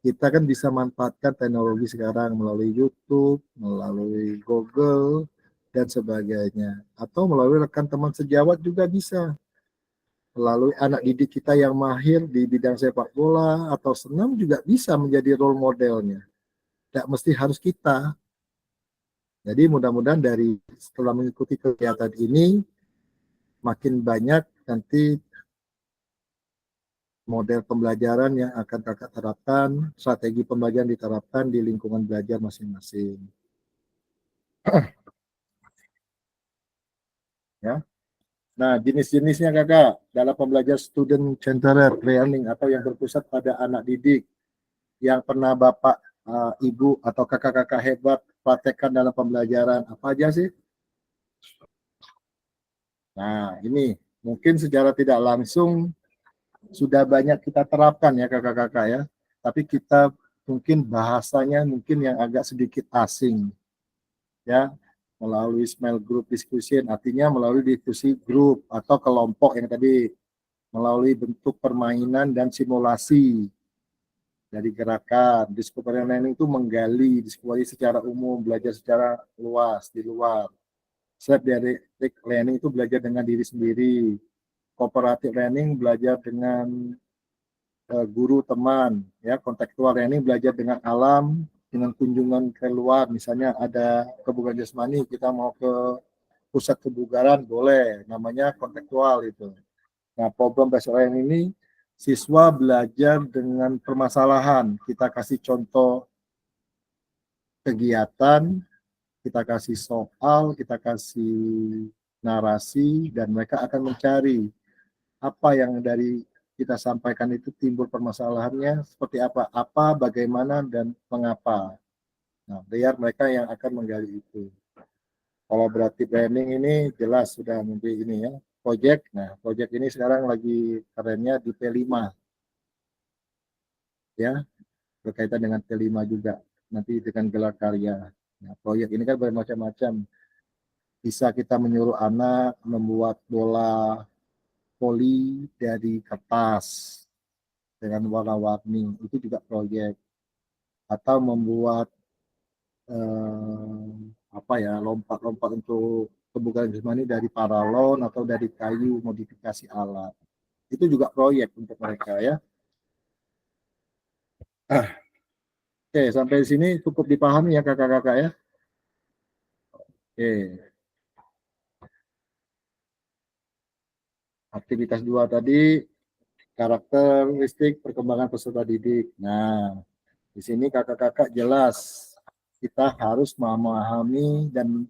Kita kan bisa manfaatkan teknologi sekarang melalui YouTube, melalui Google, dan sebagainya. Atau melalui rekan teman sejawat juga bisa. Melalui anak didik kita yang mahir di bidang sepak bola atau senam juga bisa menjadi role modelnya. Tidak mesti harus kita. Jadi mudah-mudahan dari setelah mengikuti kegiatan ini, makin banyak nanti model pembelajaran yang akan kakak terapkan, strategi pembelajaran diterapkan di lingkungan belajar masing-masing. Ya. Nah, jenis-jenisnya kakak dalam pembelajaran student centered learning atau yang berpusat pada anak didik yang pernah bapak, ibu atau kakak-kakak hebat praktekkan dalam pembelajaran apa aja sih? Nah, ini mungkin secara tidak langsung sudah banyak kita terapkan ya kakak-kakak ya. Tapi kita mungkin bahasanya mungkin yang agak sedikit asing ya, melalui small group discussion, artinya melalui diskusi grup atau kelompok yang tadi, melalui bentuk permainan dan simulasi dari gerakan. Discovery learning itu menggali, diskusi secara umum, belajar secara luas di luar. Self-directed learning itu belajar dengan diri sendiri. Cooperative learning belajar dengan guru teman, ya. Contextual learning belajar dengan alam, dengan kunjungan keluar, misalnya ada kebugaran jasmani, kita mau ke pusat kebugaran boleh, namanya kontekstual itu. Nah, problem based learning ini siswa belajar dengan permasalahan. Kita kasih contoh kegiatan, kita kasih soal, kita kasih narasi, dan mereka akan mencari apa yang dari kita sampaikan itu timbul permasalahannya, seperti apa, bagaimana, dan mengapa. Nah, biar mereka yang akan menggali itu. Kalau berarti planning ini jelas sudah mungkin ini ya, project. Nah, project ini sekarang lagi kerennya di P5. Ya, berkaitan dengan P5 juga. Nanti dengan gelar karya. Nah, proyek ini kan bermacam-macam. Bisa kita menyuruh anak membuat bola voli dari kertas dengan warna-warni. Itu juga proyek. Atau membuat lompat-lompat untuk kebugaran jasmani dari paralon atau dari kayu modifikasi alat. Itu juga proyek untuk mereka ya. Oke, sampai di sini cukup dipahami ya kakak-kakak ya. Oke. Aktivitas 2 tadi karakteristik perkembangan peserta didik. Nah, di sini kakak-kakak jelas kita harus memahami dan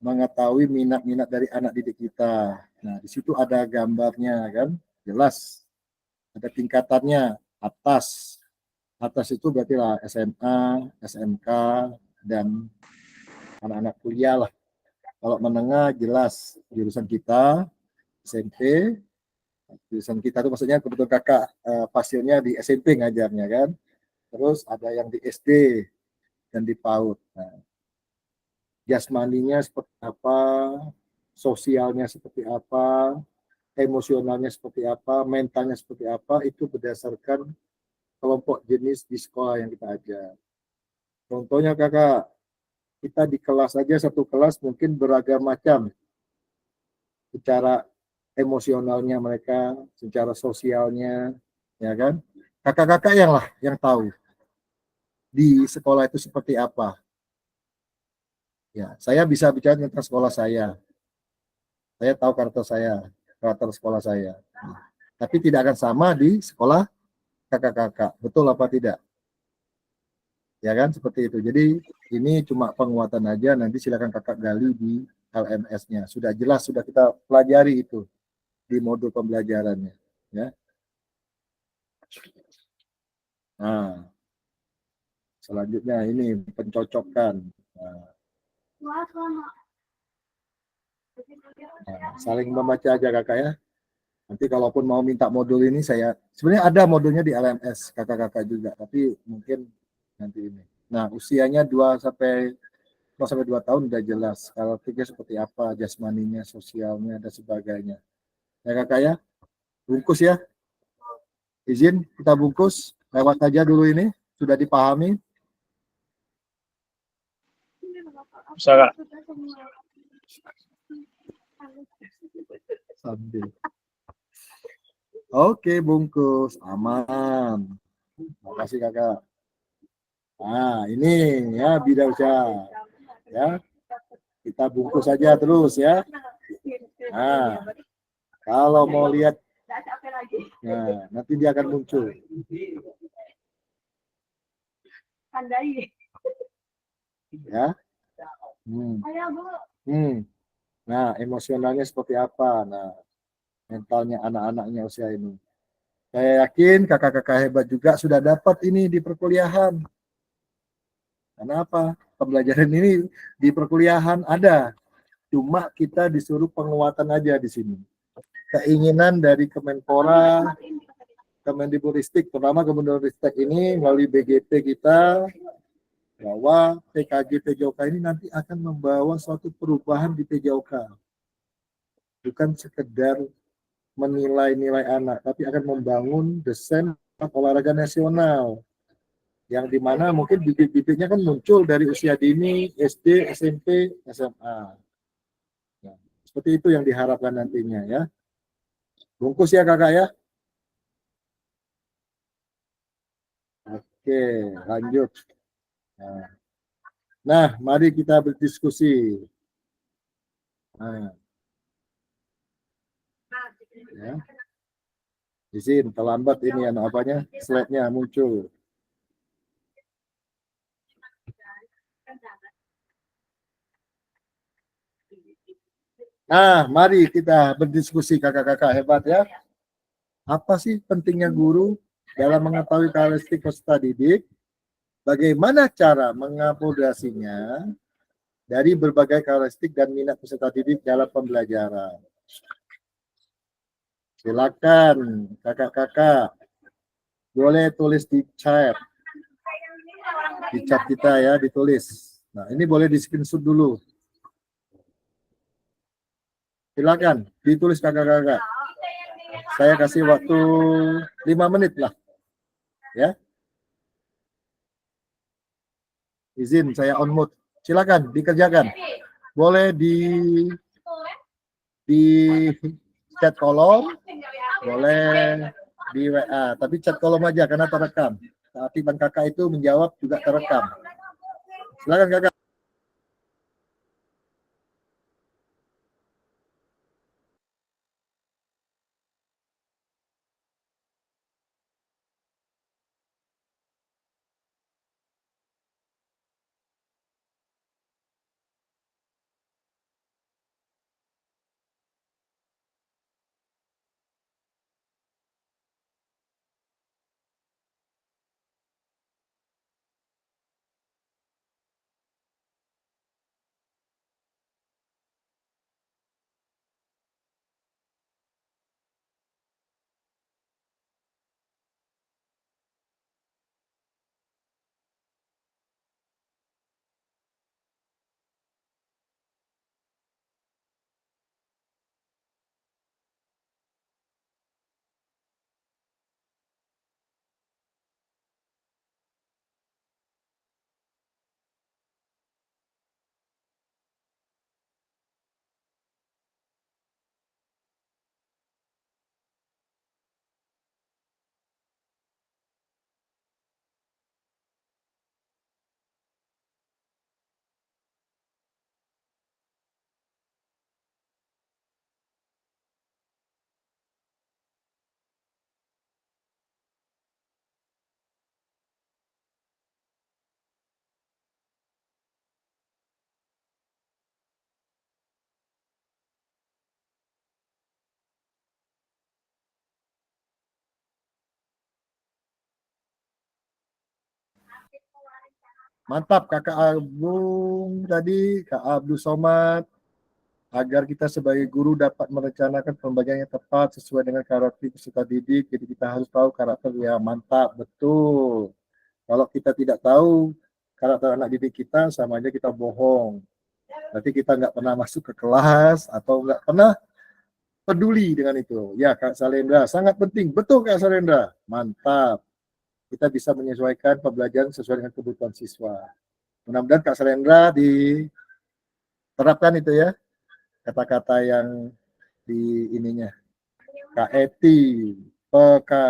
mengetahui minat-minat dari anak didik kita. Nah, di situ ada gambarnya kan, jelas. Ada tingkatannya, atas. Atas itu berarti lah SMA, SMK, dan anak-anak kuliah lah. Kalau menengah jelas jurusan kita, SMP, jurusan kita itu maksudnya kebetulan kakak pasilnya di SMP ngajarnya kan. Terus ada yang di SD dan di PAUD. Nah, jasmaninya seperti apa, sosialnya seperti apa, emosionalnya seperti apa, mentalnya seperti apa, itu berdasarkan kelompok jenis di sekolah yang kita ajar. Contohnya kakak, kita di kelas aja satu kelas mungkin beragam macam secara emosionalnya mereka, secara sosialnya, ya kan? Kakak-kakak yang lah yang tahu di sekolah itu seperti apa. Ya, saya bisa bicara tentang sekolah saya. Saya tahu karakter sekolah saya. Tapi tidak akan sama di sekolah kakak-kakak. Betul apa tidak? Ya kan, seperti itu. Jadi ini cuma penguatan aja, nanti silakan kakak gali di LMS-nya. Sudah jelas, sudah kita pelajari itu di modul pembelajarannya. Ya. Nah, selanjutnya ini pencocokan. Nah, saling membaca aja kakak ya. Nanti kalaupun mau minta modul ini saya sebenarnya ada modulnya di LMS kakak-kakak juga, tapi mungkin nanti ini. Nah, usianya 2 sampai 2 tahun udah jelas karakternya seperti apa, jasmaninya, sosialnya dan sebagainya. Ya kakak ya, bungkus ya. Izin kita bungkus lewat aja dulu ini, sudah dipahami? Bisa, Kak. Sambil. Oke, bungkus aman. Terima kasih kakak. Nah, ini ya bidausyah. Ya, kita bungkus saja terus ya. Nah, kalau mau lihat, nah, nanti dia akan muncul. Ya. Nah, emosionalnya seperti apa? Nah, mentalnya anak-anaknya usia ini. Saya yakin kakak-kakak hebat juga sudah dapat ini di perkuliahan. Kenapa? Pembelajaran ini di perkuliahan ada. Cuma kita disuruh penguatan aja di sini. Keinginan dari Kemenpora, Kemendikbudristek, terutama Kemendikbudristek ini melalui BGP kita, bahwa PKG PJOK ini nanti akan membawa suatu perubahan di PJOK. Bukan sekedar menilai nilai anak, tapi akan membangun desain olahraga nasional yang dimana mungkin bibit-bibitnya kan muncul dari usia dini, SD, SMP, SMA. Ya, seperti itu yang diharapkan nantinya ya. Bungkus ya kakak ya. Oke, lanjut. Nah, mari kita berdiskusi. Nah, ya. Izin terlambat ini anak apanya, slide-nya muncul. Nah, mari kita berdiskusi kakak-kakak hebat ya. Apa sih pentingnya guru dalam mengetahui karakteristik peserta didik? Bagaimana cara mengakomodasinya dari berbagai karakteristik dan minat peserta didik dalam pembelajaran? Silakan kakak-kakak, boleh tulis di chat kita ya, ditulis. Nah, ini boleh di screenshot dulu. Silakan ditulis kakak-kakak. Saya kasih waktu 5 menit lah. Ya. Izin saya on mute. Silakan dikerjakan. Boleh di chat kolom, boleh di WA, tapi chat kolom aja karena terekam. Tapi Bang Kakak itu menjawab juga terekam. Silakan Kakak. Mantap Kakak Agung tadi, Kak Abdul Somad, agar kita sebagai guru dapat merencanakan pembagian yang tepat sesuai dengan karakter peserta didik. Jadi kita harus tahu karakter ya, mantap, betul. Kalau kita tidak tahu karakter anak didik kita, sama aja kita bohong. Berarti kita nggak pernah masuk ke kelas atau nggak pernah peduli dengan itu. Ya Kak Salendra, sangat penting. Betul Kak Salendra, mantap. Kita bisa menyesuaikan pembelajaran sesuai dengan kebutuhan siswa. Mudah-mudahan Kak Salendra diterapkan itu ya, kata-kata yang di ininya. Kak Eti, peka,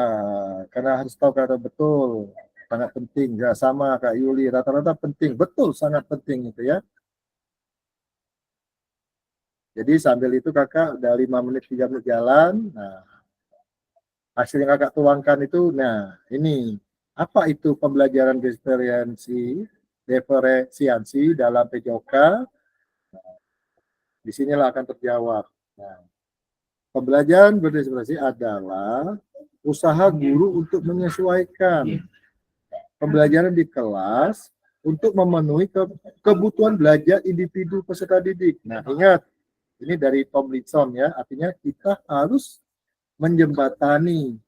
karena harus tahu kata betul, sangat penting. Ya sama Kak Yuli, rata-rata penting, betul sangat penting itu ya. Jadi sambil itu kakak udah 5 menit 3 menit jalan. Nah, hasil yang kakak tuangkan itu, nah ini apa itu pembelajaran diferensiasi dalam PJOK? Nah, disinilah akan terjawab. Nah, pembelajaran berdiferensiasi adalah usaha guru untuk menyesuaikan pembelajaran di kelas untuk memenuhi kebutuhan belajar individu peserta didik. Nah, ingat, ini dari Tomlinson ya, artinya kita harus menjembatani,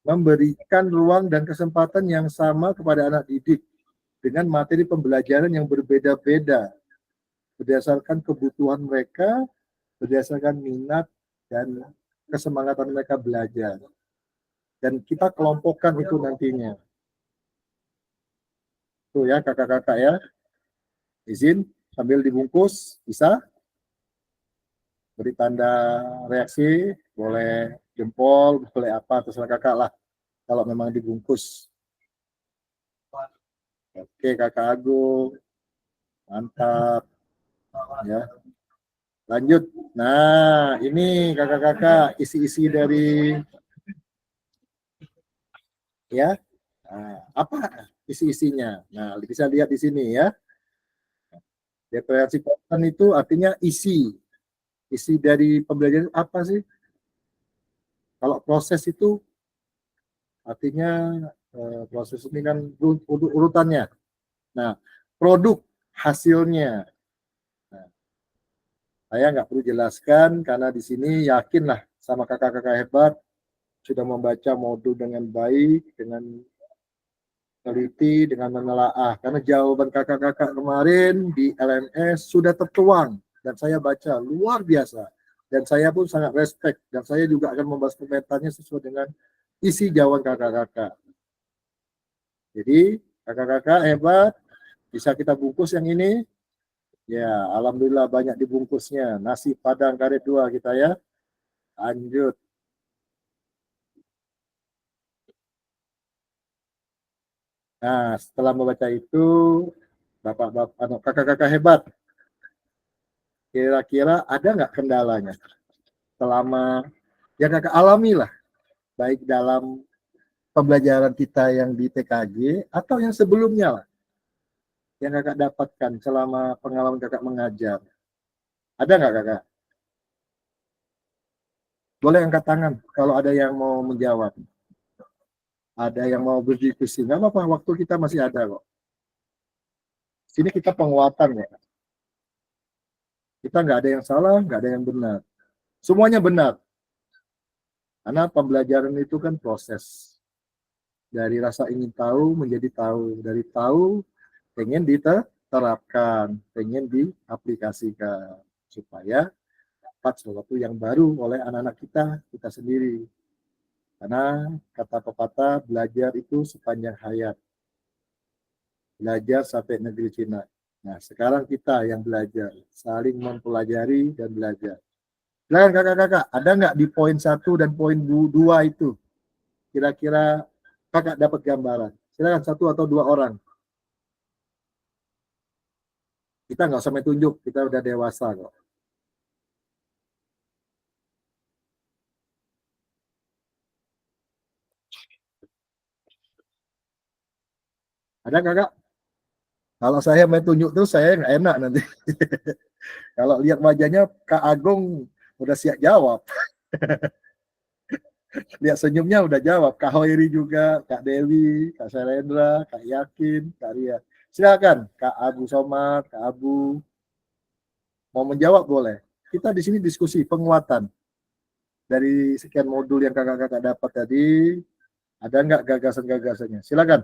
memberikan ruang dan kesempatan yang sama kepada anak didik dengan materi pembelajaran yang berbeda-beda berdasarkan kebutuhan mereka, berdasarkan minat dan kesemangatan mereka belajar. Dan kita kelompokkan itu nantinya. Tuh ya kakak-kakak ya, izin sambil dibungkus, bisa? Beri tanda reaksi, boleh jempol, boleh apa, terserah kakak lah, kalau memang dibungkus. Oke kakak Agung, mantap ya. Lanjut. Nah ini kakak-kakak isi-isi dari ya, nah, apa isi-isinya? Nah bisa lihat di sini ya. Deklarasi konten itu artinya isi dari pembelajaran apa sih? Kalau proses itu artinya proses ini kan urutannya. Nah, produk hasilnya. Nah, saya nggak perlu jelaskan karena di sini yakinlah sama kakak-kakak hebat sudah membaca modul dengan baik, dengan teliti, dengan menelaah. Karena jawaban kakak-kakak kemarin di LMS sudah tertuang dan saya baca luar biasa. Dan saya pun sangat respect dan saya juga akan membahas komentarnya sesuai dengan isi jawaban kakak-kakak. Jadi kakak-kakak hebat, bisa kita bungkus yang ini. Ya, alhamdulillah banyak dibungkusnya. Nasi Padang karet 2 kita ya. Lanjut. Nah, setelah membaca itu, bapak-bapak, kakak-kakak hebat, kira-kira ada nggak kendalanya selama yang kakak alami lah, baik dalam pembelajaran kita yang di TKG atau yang sebelumnya lah, yang kakak dapatkan selama pengalaman kakak mengajar. Ada nggak kakak? Boleh angkat tangan kalau ada yang mau menjawab. Ada yang mau berdiskusi. Nggak apa-apa, waktu kita masih ada kok. Sini kita penguatan ya. Kita nggak ada yang salah, nggak ada yang benar. Semuanya benar. Karena pembelajaran itu kan proses. Dari rasa ingin tahu menjadi tahu. Dari tahu pengen diterapkan, pengen diaplikasikan. Supaya dapat sesuatu yang baru oleh anak-anak kita sendiri. Karena kata pepatah, belajar itu sepanjang hayat. Belajar sampai negeri Cina. Nah, sekarang kita yang belajar, saling mempelajari dan belajar. Silakan kakak-kakak, ada nggak di poin 1 dan poin 2 itu? Kira-kira kakak dapat gambaran. Silakan 1 atau 2 orang. Kita nggak usah main tunjuk, kita udah dewasa kok. Ada kakak? Kalau saya main tunjuk terus saya nggak enak nanti. Kalau lihat wajahnya Kak Agung udah siap jawab. Lihat senyumnya udah jawab. Kak Hoiri juga, Kak Dewi, Kak Selendra, Kak Yakin, Kak Ria. Silakan, Kak Abu Somad, Kak Abu mau menjawab boleh. Kita di sini diskusi penguatan dari sekian modul yang kakak-kakak dapat tadi. Ada nggak gagasan-gagasannya? Silakan.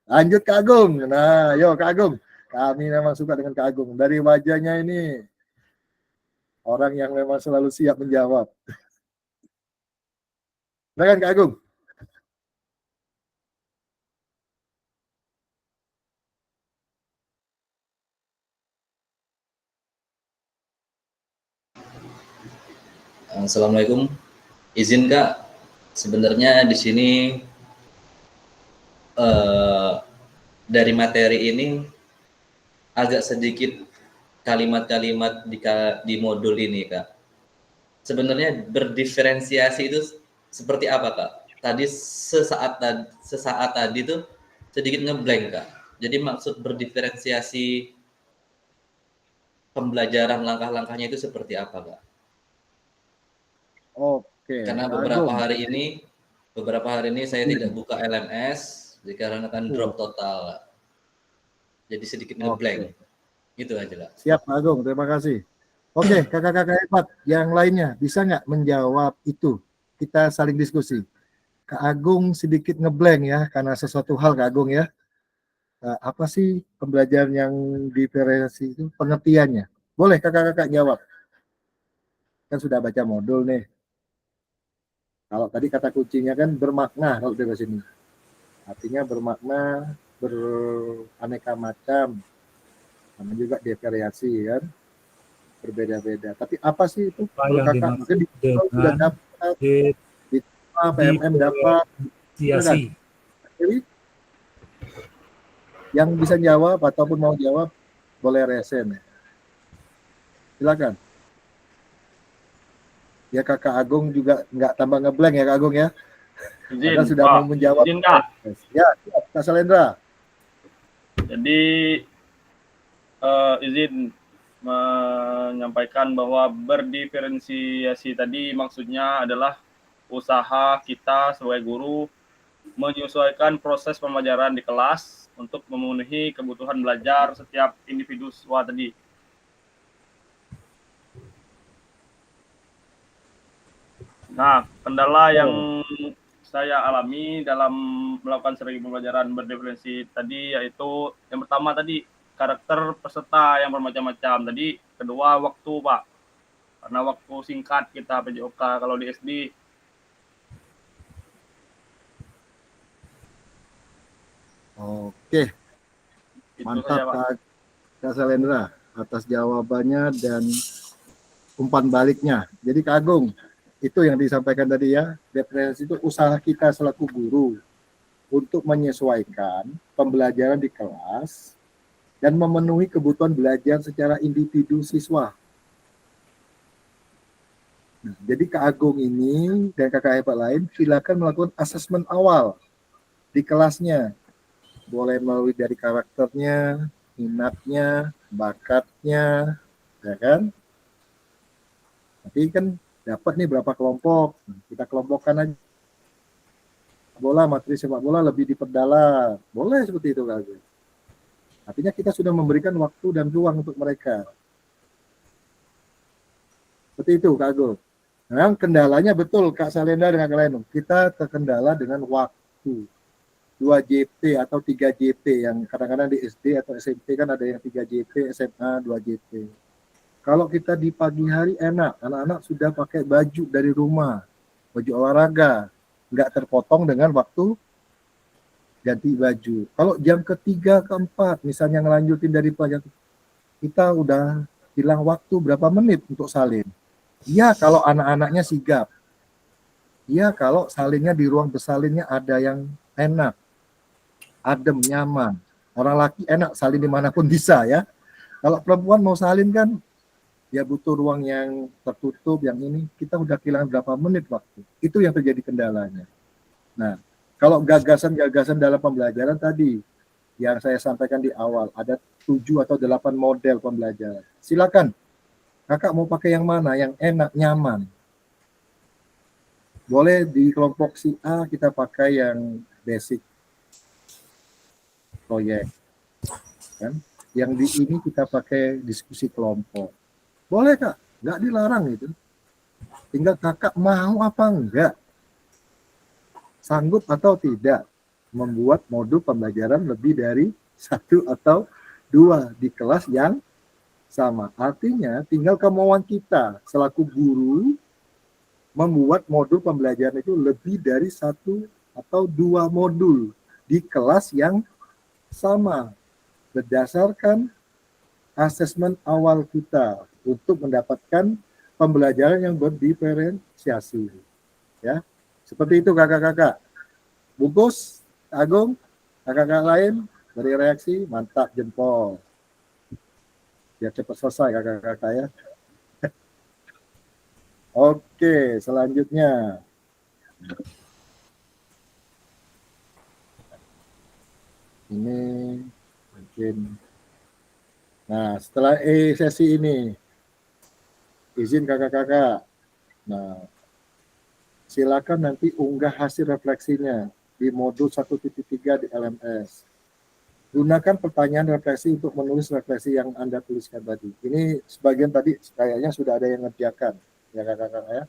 Lanjut Kak Agung. Nah, yo Kak Agung. Kami memang suka dengan Kak Agung. Dari wajahnya ini orang yang memang selalu siap menjawab. Silakan Kak Agung. Assalamualaikum. Izin Kak, sebenarnya di sini dari materi ini agak sedikit kalimat-kalimat di modul ini Kak. Sebenarnya berdiferensiasi itu seperti apa Kak? Tadi sesaat tadi tuh sedikit ngeblank Kak. Jadi maksud berdiferensiasi pembelajaran langkah-langkahnya itu seperti apa Kak? Oke. Karena Kak beberapa Agung. hari ini saya tidak buka LMS dikarenakan drop total. Jadi sedikit ngeblank. Itu aja Kak. Siap Pak Agung, terima kasih. Oke, kakak-kakak hebat yang lainnya bisa nggak menjawab itu? Kita saling diskusi. Kak Agung sedikit ngeblank ya, karena sesuatu hal Kak Agung ya. Apa sih pembelajaran yang diferensiasi itu pengertiannya? Boleh kakak-kakak jawab. Kan sudah baca modul nih. Kalau tadi kata kuncinya kan bermakna kalau dari sini. Artinya bermakna, beraneka macam. Namanya juga divariasi kan. Berbeda-beda. Tapi apa sih itu? Menurut kakak mungkin di sudah dapat, di PMM dapat. Siasi. Yang bisa jawab ataupun mau jawab boleh resen. Silakan. Ya Kakak Agung juga nggak tambah ngeblank ya Kak Agung ya. Izin, Karena sudah Pak. mau menjawab. Izin, Kak. Ya, Kak Salendra. Jadi izin menyampaikan bahwa berdiferensiasi tadi maksudnya adalah usaha kita sebagai guru menyesuaikan proses pembelajaran di kelas untuk memenuhi kebutuhan belajar setiap individu siswa tadi. Nah, kendala yang saya alami dalam melakukan strategi pembelajaran berdiferensi tadi yaitu yang pertama tadi karakter peserta yang bermacam-macam. Tadi kedua waktu Pak, karena waktu singkat kita PJOK kalau di SD. Oke, Itu mantap saja, Pak. Kak Salendra atas jawabannya dan umpan baliknya. Jadi Kak Agung, itu yang disampaikan tadi ya, diferensiasi itu usaha kita selaku guru untuk menyesuaikan pembelajaran di kelas dan memenuhi kebutuhan belajar secara individu siswa. Nah, jadi Kak Agung ini dan kakak hebat lain silakan melakukan asesmen awal di kelasnya. Boleh melalui dari karakternya, minatnya, bakatnya, ya kan? Tapi kan dapat nih berapa kelompok, kita kelompokkan aja. Bola, materi sepak bola lebih diperdalam. Boleh seperti itu Kak Agung. Artinya kita sudah memberikan waktu dan ruang untuk mereka. Seperti itu Kak Agung. Nah, kendalanya betul Kak Salenda dengan kalian. Kita terkendala dengan waktu. 2 JP atau 3 JP yang kadang-kadang di SD atau SMP kan ada yang 3 JP, SMA 2 JP. Kalau kita di pagi hari enak, anak-anak sudah pakai baju dari rumah, baju olahraga, nggak terpotong dengan waktu ganti baju. Kalau jam ketiga, keempat, misalnya ngelanjutin dari pelajaran, kita udah hilang waktu berapa menit untuk salin. Iya kalau anak-anaknya sigap. Iya kalau salinnya di ruang bersalinnya ada yang enak, adem, nyaman. Orang laki enak salin dimanapun bisa ya. Kalau perempuan mau salin kan ya butuh ruang yang tertutup, yang ini kita udah kehilangan berapa menit waktu. Itu yang terjadi kendalanya. Nah, kalau gagasan-gagasan dalam pembelajaran tadi yang saya sampaikan di awal, ada 7 atau 8 model pembelajaran. Silakan, kakak mau pakai yang mana, yang enak, nyaman. Boleh di kelompok si A kita pakai yang basic. proyek, kan? Yang di ini kita pakai diskusi kelompok. Boleh Kak, nggak dilarang itu. Tinggal kakak mau apa enggak, sanggup atau tidak membuat modul pembelajaran lebih dari 1 atau 2 di kelas yang sama. Artinya tinggal kemauan kita selaku guru membuat modul pembelajaran itu lebih dari 1 atau 2 modul di kelas yang sama berdasarkan asesmen awal kita untuk mendapatkan pembelajaran yang berdiferensiasi. Ya, seperti itu kakak-kakak. Bungkus, Agung, kakak-kakak lain beri reaksi, mantap jempol. Biar cepat selesai kakak-kakak ya. Oke, selanjutnya. Ini mungkin. Nah, setelah sesi ini, izin kakak-kakak. Nah, silakan nanti unggah hasil refleksinya di modul 1.3 di LMS. Gunakan pertanyaan refleksi untuk menulis refleksi yang Anda tuliskan tadi. Ini sebagian tadi kayaknya sudah ada yang ngerjakan, ya kakak-kakak ya.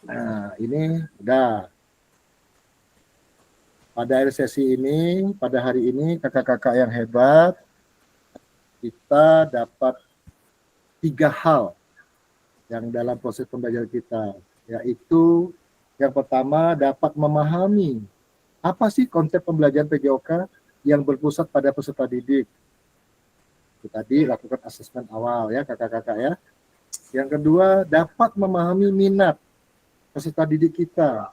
Nah, ini udah. Pada akhir sesi ini, pada hari ini, kakak-kakak yang hebat, kita dapat 3 hal yang dalam proses pembelajaran kita, yaitu yang pertama dapat memahami apa sih konsep pembelajaran PJOK yang berpusat pada peserta didik. Itu tadi lakukan asesmen awal ya kakak-kakak ya. Yang kedua dapat memahami minat peserta didik kita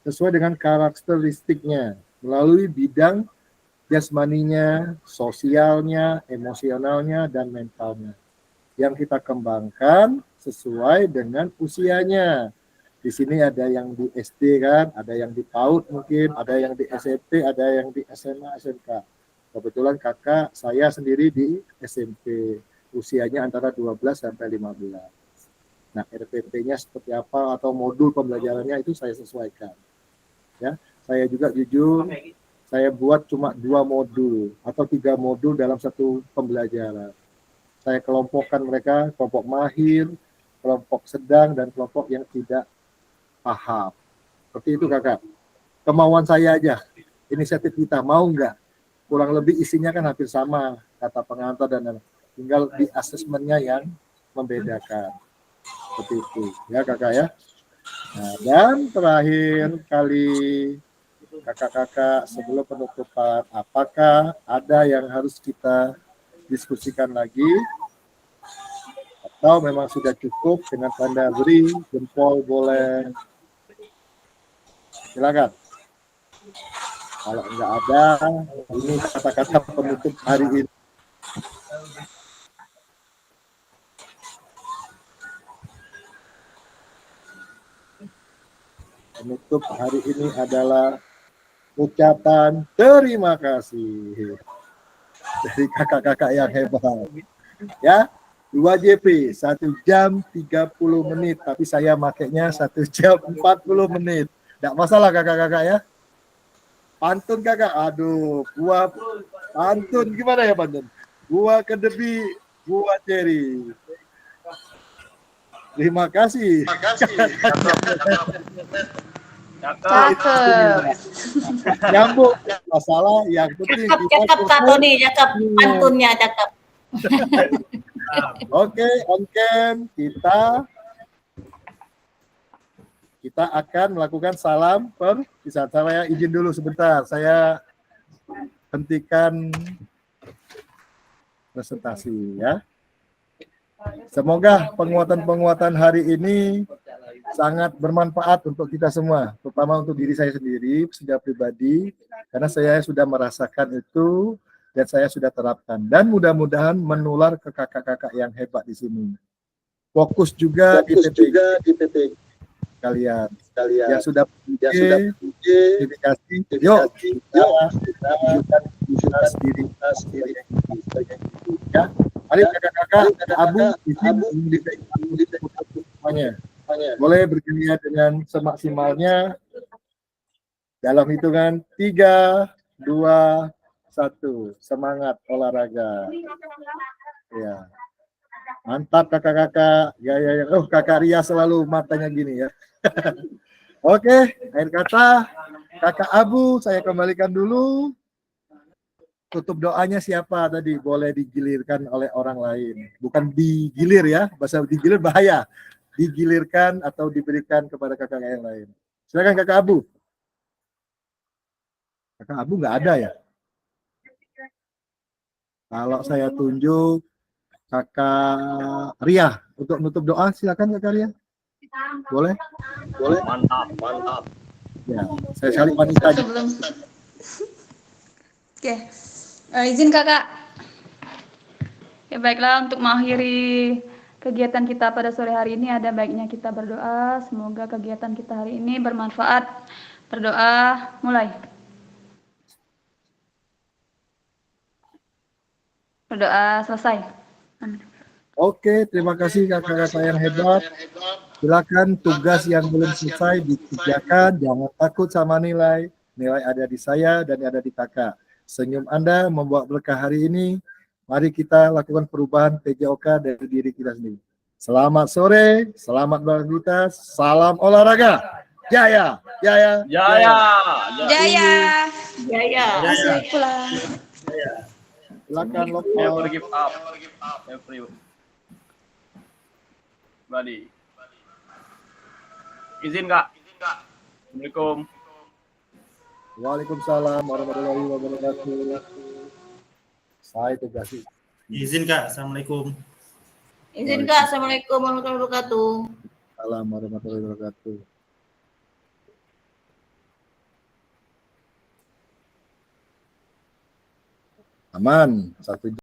sesuai dengan karakteristiknya melalui bidang jasmaninya, sosialnya, emosionalnya, dan mentalnya yang kita kembangkan sesuai dengan usianya. Di sini ada yang di SD kan, ada yang di PAUD mungkin, ada yang di SMP, ada yang di SMA, SMK. Kebetulan kakak saya sendiri di SMP, usianya antara 12 sampai 15. Nah, RPP-nya seperti apa atau modul pembelajarannya itu saya sesuaikan. Ya, saya juga jujur, saya buat cuma 2 modul atau 3 modul dalam satu pembelajaran. Saya kelompokkan mereka, kelompok mahir, kelompok sedang, dan kelompok yang tidak paham. Seperti itu kakak. Kemauan saya aja, inisiatif kita, mau nggak? Kurang lebih isinya kan hampir sama, kata pengantar dan tinggal di asesmennya yang membedakan. Seperti itu, ya kakak ya. Nah, dan terakhir kali kakak-kakak sebelum penutupan, apakah ada yang harus kita diskusikan lagi atau memang sudah cukup dengan tanda beri jempol boleh, silakan. Kalau enggak ada, ini kata-kata penutup hari ini. Penutup hari ini adalah ucapan terima kasih dari kakak-kakak yang hebat. Ya, 2 JP, 1 jam 30 menit, tapi saya makainya 1 jam 40 menit. Tidak masalah kakak-kakak ya. Pantun kakak, aduh, buah pantun gimana ya pantun? Buah kedebi, buah ceri. Terima kasih. Cakep. Nyambung masalah yang penting kita Cakep Kak Tony, cakep pantunnya cakep. Oke, on cam kita akan melakukan salam perpisahan. Saya izin dulu sebentar, saya hentikan presentasi ya. Semoga penguatan-penguatan hari ini sangat bermanfaat untuk kita semua, terutama untuk diri saya sendiri secara pribadi, karena saya sudah merasakan itu dan saya sudah terapkan, dan mudah-mudahan menular ke kakak-kakak yang hebat di sini. Fokus juga di PP kalian yang sudah dedikasi. Yuk kita tunjukkan diri ya. Mari kakak-kakak, Abu izin semuanya. Boleh bergiliran dengan semaksimalnya dalam hitungan 3, 2, 1. Semangat olahraga. Ya. Mantap kakak-kakak. Ya. Oh, kakak Ria selalu matanya gini ya. Oke, akhir kata kakak Abu saya kembalikan dulu. Tutup doanya siapa tadi? Boleh digilirkan oleh orang lain. Bukan digilir ya, bahasa digilir bahaya. Digilirkan atau diberikan kepada kakak yang lain. Silakan kakak Abu. Kakak Abu nggak ada ya? Kalau saya tunjuk kakak Ria untuk nutup doa, silakan kakak Ria. Boleh? Boleh. Mantap. Ya, saya sekali wanita. Sebelum Oke. Izin kakak. Ya baiklah, untuk mengakhiri kegiatan kita pada sore hari ini ada baiknya kita berdoa. Semoga kegiatan kita hari ini bermanfaat. Berdoa, mulai. Berdoa selesai. Oke, terima kasih kakak-kakak yang hebat. Silakan tugas yang belum selesai dikerjakan. Jangan takut sama nilai. Nilai ada di saya dan ada di kakak. Senyum Anda membawa berkah hari ini. Mari kita lakukan perubahan PJOK dari diri kita sendiri. Selamat sore, selamat beraktivitas, salam olahraga. Jaya, jaya, Jaya. Jaya. Jaya. Asik pulang. Silakan lock Never out. give up. Everybody. Izin kak. Assalamualaikum. Waalaikumsalam warahmatullahi wabarakatuh. Saya tugasi. Izin Kak, Assalamualaikum. Izin Kak, Assalamualaikum warahmatullahi wabarakatuh. Salam warahmatullahi wabarakatuh. Aman, 1 jam.